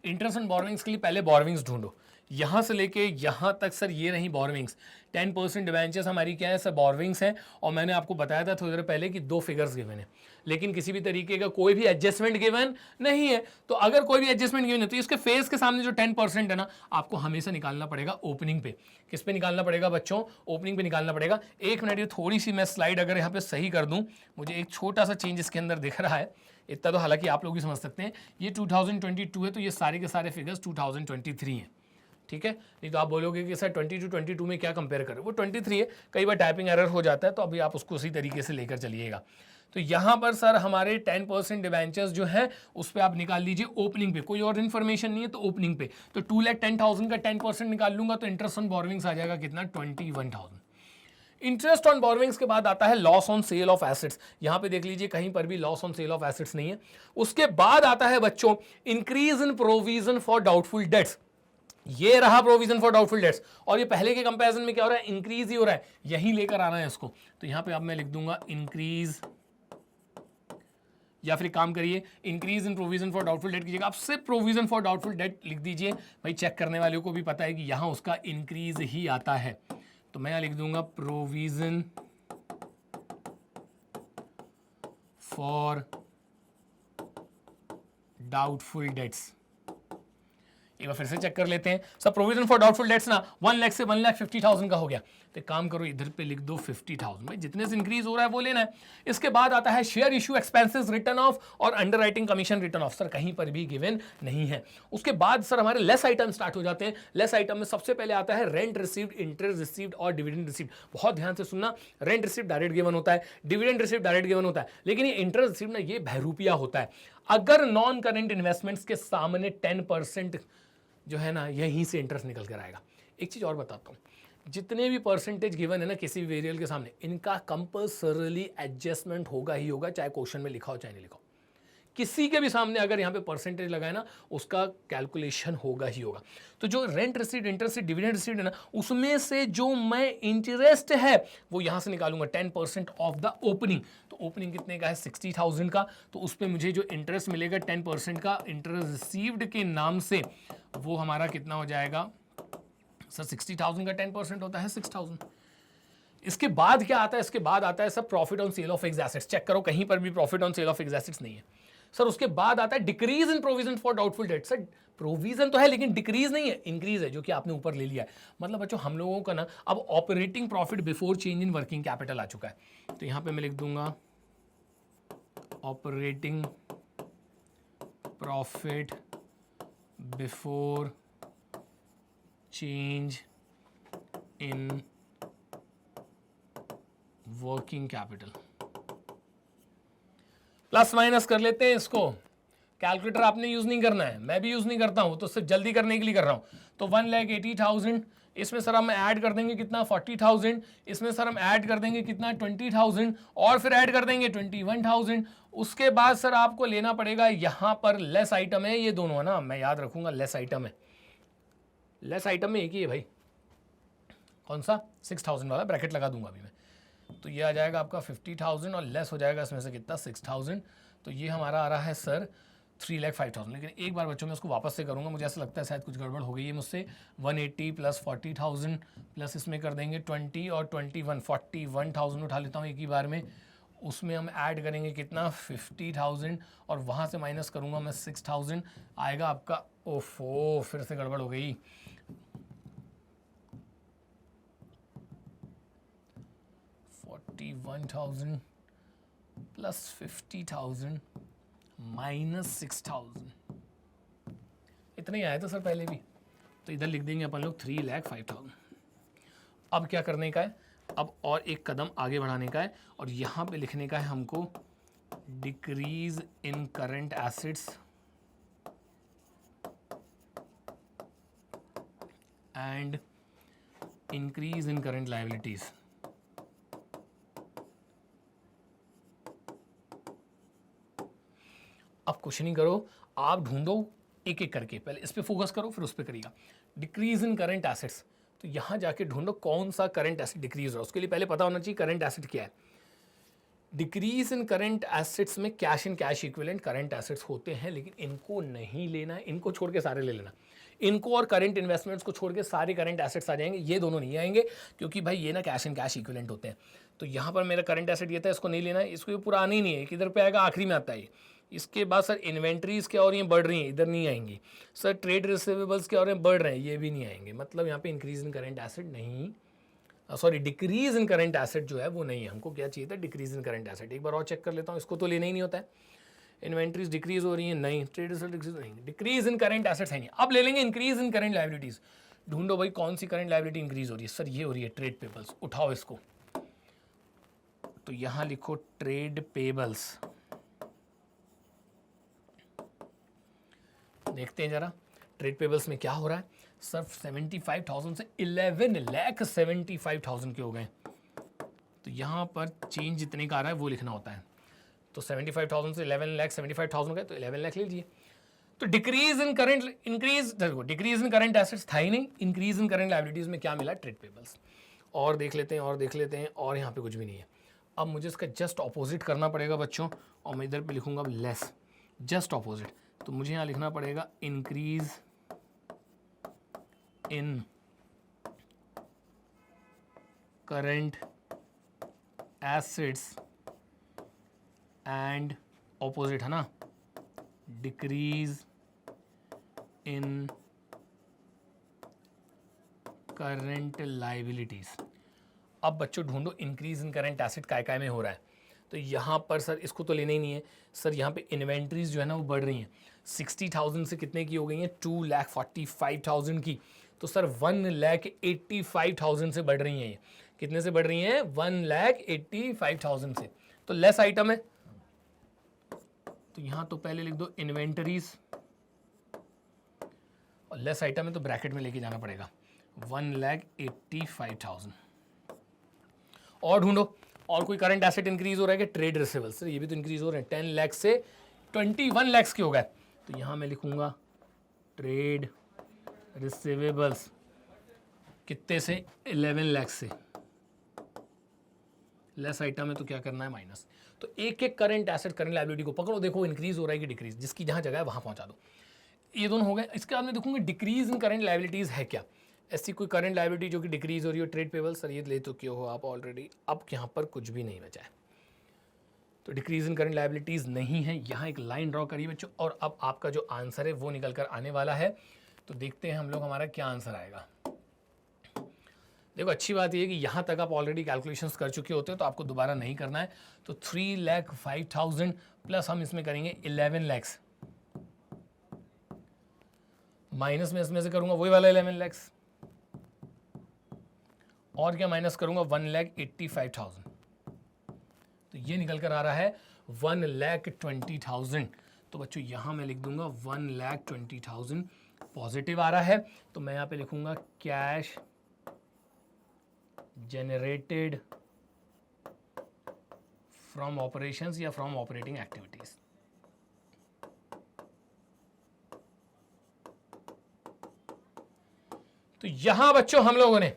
Interest on borrowings के लिए पहले बोरोविंग्स ढूंढो, यहां से लेके यहां तक सर ये रही बोरोविंग्स। 10% डिवेंचर्स हमारी क्या है सर? बोरोविंग्स हैं। और मैंने आपको बताया था थोड़ी देर पहले कि 2 फिगर्स गिवन है, लेकिन किसी भी तरीके का कोई भी एडजस्टमेंट गिवन नहीं है। तो अगर कोई भी एडजस्टमेंट गिवन है तो इसके फेस के सामने जो 10% है ना, आपको हमेशा निकालना पड़ेगा ओपनिंग पे। किस पे निकालना पड़ेगा बच्चों? ओपनिंग पे निकालना पड़ेगा। एक मिनट, ये थोड़ी सी मैं स्लाइड अगर यहाँ पे सही कर दूं, मुझे एक छोटा सा चेंज इसके अंदर दिख रहा है, इतना तो हालांकि आप लोग भी समझ सकते हैं। ये 2022 है, तो ये सारे के सारे फिगर्स 2023 हैं, ठीक है। नहीं तो आप बोलोगे कि सर 22 में क्या कंपेयर करें, वो 23 है, कई बार टाइपिंग एरर हो जाता है, तो अभी आप उसको उसी तरीके से लेकर चलिएगा। तो यहाँ पर सर हमारे 10% डिवेंचर्स जो है उस पर आप निकाल लीजिए ओपनिंग पे, कोई और इन्फॉर्मेशन नहीं है तो ओपनिंग पे। तो 2,10,000 का 10% निकाल लूंगा तो इंटरेस्ट ऑन बोरोविंग्स आ जाएगा कितना? 21,000। इंटरेस्ट ऑन बोरोविंग्स के बाद आता है loss on sale of assets. यहां पे देख लीजिए कहीं पर भी loss on sale of assets नहीं है। उसके बाद आता है बच्चों increase in provision for doubtful debts. ये रहा प्रोविजन फॉर डाउटफुल डेट्स, और ये पहले के कंपैरिजन में क्या हो रहा है? इंक्रीज ही हो रहा है, यही लेकर आना है इसको। तो यहां पे अब मैं लिख दूंगा इंक्रीज, या फिर काम करिए increase in provision for doubtful date कीजिएगा, आप सिर्फ प्रोविजन फॉर डाउटफुल डेट लिख दीजिए। भाई चेक करने वालों को भी पता है कि यहां उसका इंक्रीज ही आता है, तो मैं लिख दूंगा प्रोविजन फॉर डाउटफुल डेट्स। एक बार फिर से चेक कर लेते हैं। सब प्रोविजन फॉर डाउटफुल डेट्स ना 1 लाख से 1,50,000 का हो गया, तो काम करो इधर पे लिख दो 50,000। भाई जितने से इंक्रीज हो रहा है वो लेना है। इसके बाद आता है share issue expenses written off और underwriting commission written off. Sir कहीं पर भी गिवन नहीं है। उसके बाद सर हमारे लेस आइटम स्टार्ट हो जाते हैं। लेस आइटम में सबसे पहले आता है रेंट रिसीव्ड, इंटरेस्ट रिसीव्ड और डिविडेंड रिसीव्ड। बहुत ध्यान से सुनना, रेंट रिसीव्ड डायरेक्ट गिवन होता है, डिविडेंड रिसीव्ड डायरेक्ट गिवन होता है, लेकिन ये इंटरेस्ट रिसीव्ड ना ये बहरूपिया होता है। अगर नॉन करेंट इन्वेस्टमेंट्स के सामने 10% जो है ना यहीं से इंटरेस्ट निकल कर आएगा। एक चीज़ और बताता हूँ, जितने भी परसेंटेज गिवन है ना किसी भी वेरिएबल के सामने, इनका कंपल्सरली एडजस्टमेंट होगा ही होगा, चाहे क्वेश्चन में लिखा हो चाहे नहीं लिखा हो। किसी के भी सामने अगर यहाँ पे परसेंटेज लगाए ना उसका कैलकुलेशन होगा ही होगा। तो जो rent received, interest dividend received है ना, उसमें से जो मैं इंटरेस्ट है वो यहाँ से निकालूंगा 10% ऑफ द ओपनिंग। तो ओपनिंग कितने का है? 60,000 का। तो उस पर मुझे जो इंटरेस्ट मिलेगा 10% का इंटरेस्ट रिसीव्ड के नाम से, वो हमारा कितना हो जाएगा सर? 60,000 का 10% होता है 6,000। इसके बाद क्या आता है, इसके बाद आता है sir profit on sale of fixed assets. Check करो कहीं पर भी profit on sale of fixed assets नहीं है सर। उसके बाद आता है decrease in provision for doubtful debt. Sir provision तो है लेकिन डिक्रीज नहीं है, इंक्रीज है, जो कि आपने ऊपर ले लिया है। मतलब बच्चों हम लोगों का ना अब operating profit before change in working capital आ चुका है। तो यहां पे मैं लिख दूंगा operating profit before change in working capital. Plus minus कर लेते हैं इसको। कैलकुलेटर आपने यूज नहीं करना है, मैं भी यूज नहीं करता हूं, तो सिर्फ जल्दी करने के लिए कर रहा हूं। तो 1,80,000, इसमें सर हम ऐड कर देंगे कितना 40,000, इसमें सर हम ऐड कर देंगे कितना 20,000, और फिर ऐड कर देंगे 21,000। उसके बाद सर आपको लेना पड़ेगा यहां पर लेस आइटम है, ये दोनों है ना, मैं याद रखूंगा लेस आइटम है। लेस आइटम में एक ही है भाई, कौन सा 6,000 वाला, ब्रैकेट लगा दूंगा अभी मैं। तो ये आ जाएगा आपका 50,000 और लेस हो जाएगा इसमें से कितना 6,000। तो ये हमारा आ रहा है सर 3,05,000। लेकिन एक बार बच्चों में उसको वापस से करूंगा, मुझे ऐसा लगता है शायद कुछ गड़बड़ हो गई है मुझसे। 180 प्लस 40,000 प्लस इसमें कर देंगे 20 और 21, 41,000 उठा लेता हूँ एक ही बार में। उसमें हम ऐड करेंगे कितना 50,000 और वहाँ से माइनस करूँगा मैं 6,000, आएगा आपका, ओफो फिर से गड़बड़ हो गई। 41,000 प्लस 50,000 माइनस 6,000, इतना ही आया था सर पहले भी। तो इधर लिख देंगे अपन लोग 3,05,000। अब क्या करने का है, अब और एक कदम आगे बढ़ाने का है और यहाँ पे लिखने का है हमको decrease in current assets and increase in current liabilities. अब क्वेश्चनिंग करो, आप ढूंढो एक एक करके, पहले इस पे फोकस करो फिर उस पे करिएगा। डिक्रीज इन करंट एसेट्स, तो यहां जाके ढूंढो कौन सा करंट एसेट डिक्रीज हो रहा है। उसके लिए पहले पता होना चाहिए करंट एसेट क्या है। डिक्रीज इन करंट एसेट्स में cash in cash equivalent current assets होते हैं, लेकिन इनको नहीं लेना है, इनको छोड़ के सारे ले लेना। इनको और करंट इन्वेस्टमेंट्स को छोड़ के सारे करंट एसेट्स आ जाएंगे, ये दोनों नहीं आएंगे क्योंकि भाई ये ना कैश इन कैश इक्विवेलेंट होते हैं। तो यहाँ पर मेरा करंट एसेट ये था, इसको नहीं लेना है, इसको ये पूरा आना ही नहीं है, किधर पे आएगा आखिरी में आता है। इसके बाद सर इन्वेंट्रीज क्या हो रही हैं, बढ़ रही हैं, इधर नहीं आएंगी। सर ट्रेड रिसीवेबल्स क्या हो रहे हैं, बढ़ रहे हैं, ये भी नहीं आएंगे। मतलब यहाँ पे इंक्रीज इन करंट एसेट नहीं, sorry decrease in current asset जो है वो नहीं है। हमको क्या चाहिए था, डिक्रीज इन करंट एसेट। एक बार और चेक कर लेता हूँ, इसको तो लेना ही नहीं होता है। इन्वेंट्रीज डिक्रीज हो रही है, नहीं। ट्रेड रिसीवेबल्स नहीं, डिक्रीज इन करंट एसेट्स है नहीं। अब ले लेंगे इंक्रीज इन करंट लायबिलिटीज। ढूंढो भाई कौन सी करंट लायबिलिटी इंक्रीज हो रही है। सर ये हो रही है ट्रेड पेबल्स, उठाओ इसको। तो यहां लिखो ट्रेड पेबल्स। देखते हैं जरा ट्रेड पेबल्स में क्या हो रहा है। सर 75,000 से 11,75,000 के हो गए। तो यहाँ पर चेंज जितने का आ रहा है वो लिखना होता है। तो 75,000 से 11,75,000 गए, तो 11 लाख ले लीजिए। तो decrease in current, increase, decrease in current assets था ही नहीं, इंक्रीज इन करंट लायबिलिटीज में क्या मिला, ट्रेड पेबल्स। और देख लेते हैं, और देख लेते हैं, और यहाँ पे कुछ भी नहीं है। अब मुझे इसका जस्ट ऑपोजिट करना पड़ेगा बच्चों, और मैं इधर पे लिखूंगा लेस, जस्ट ऑपोजिट। तो मुझे यहाँ लिखना पड़ेगा increase in current assets and opposite है ना, डिक्रीज इन करंट लायबिलिटीज। अब बच्चों ढूंढो इंक्रीज इन करंट एसेट काय में हो रहा है। तो यहाँ पर सर इसको तो लेना ही नहीं है। सर यहाँ पे इन्वेंट्रीज जो है ना वो बढ़ रही हैं, 60,000 से कितने की हो गई हैं, 2,45,000 की। तो सर 1,85,000 से बढ़ रही हैं। ये कितने से बढ़ रही हैं, 1,85,000 से। तो लेस आइटम है, तो यहाँ तो पहले लिख दो इन्वेंटरीज, और लेस आइटम है तो ब्रैकेट में लेके जाना पड़ेगा 1,85,000। और ढूंढो और कोई करंट एसेट इंक्रीज हो रहा है कि ट्रेड रिसीवेबल्स, ये भी तो इंक्रीज हो रहे हैं, 10 लाख से 21 लाख के हो गए। तो यहाँ मैं लिखूंगा ट्रेड रिसीवेबल्स कितने से, 11 लाख से। लेस आइटम है तो क्या करना है, माइनस। तो एक एक करंट एसेट करंट लायबिलिटी को पकड़ो, देखो इंक्रीज हो रहा है कि डिक्रीज, जिसकी जहां जगह है वहां पहुंचा दो। ये दोनों हो गए। इसके बाद में देखूंगा डिक्रीज इन करंट लायबिलिटीज है क्या। ऐसी कोई करंट लायबिलिटी जो कि डिक्रीज हो रही हो, ट्रेड पेबल सर ये ले तो क्यों हो आप ऑलरेडी, अब यहाँ पर कुछ भी नहीं बचा है, तो डिक्रीज इन करंट लायबिलिटीज़ नहीं है। यहाँ एक लाइन ड्रॉ करिए बच्चों, और अब आपका जो आंसर है वो निकल कर आने वाला है। तो देखते हैं हम लोग हमारा क्या आंसर आएगा। देखो अच्छी बात यह है कि यहाँ तक आप ऑलरेडी कैलकुलेशंस कर चुके होते हो, तो आपको दोबारा नहीं करना है। तो 3,05,000 प्लस हम इसमें करेंगे 11 लैक्स, माइनस में इसमें से करूंगा वही वाला 11 लैक्स, और क्या माइनस करूंगा 1,85,000, तो ये निकल कर आ रहा है 1,20,000। तो बच्चों यहाँ मैं लिख दूंगा 1,20,000 पॉजिटिव आ रहा है। तो मैं यहाँ पे लिखूंगा कैश जनरेटेड फ्रॉम ऑपरेशंस या फ्रॉम ऑपरेटिंग एक्टिविटीज। तो यहां बच्चों हम लोगों ने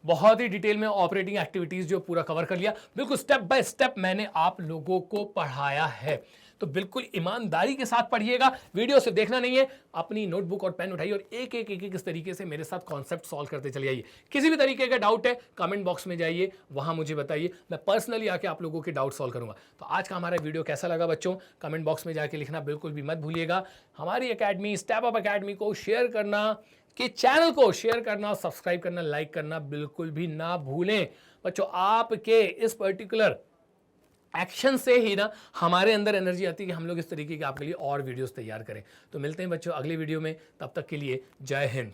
बहुत ही डिटेल में ऑपरेटिंग एक्टिविटीज जो पूरा कवर कर लिया, बिल्कुल स्टेप बाय स्टेप मैंने आप लोगों को पढ़ाया है। तो बिल्कुल ईमानदारी के साथ पढ़िएगा, वीडियो से देखना नहीं है, अपनी नोटबुक और पेन उठाइए और एक एक एक एक इस तरीके से मेरे साथ कॉन्सेप्ट सॉल्व करते चले जाइए। किसी भी तरीके का डाउट है कमेंट बॉक्स में जाइए, वहां मुझे बताइए, मैं पर्सनली आके आप लोगों के डाउट सॉल्व करूंगा। तो आज का हमारा वीडियो कैसा लगा बच्चों, कमेंट बॉक्स में जाके लिखना बिल्कुल भी मत भूलिएगा। हमारी अकेडमी स्टेप अप अकेडमी को शेयर करना, कि चैनल को शेयर करना, सब्सक्राइब करना, लाइक करना बिल्कुल भी ना भूलें बच्चों। आपके इस पर्टिकुलर एक्शन से ही ना हमारे अंदर एनर्जी आती है कि हम लोग इस तरीके के आपके लिए और वीडियोस तैयार करें। तो मिलते हैं बच्चों अगली वीडियो में, तब तक के लिए जय हिंद।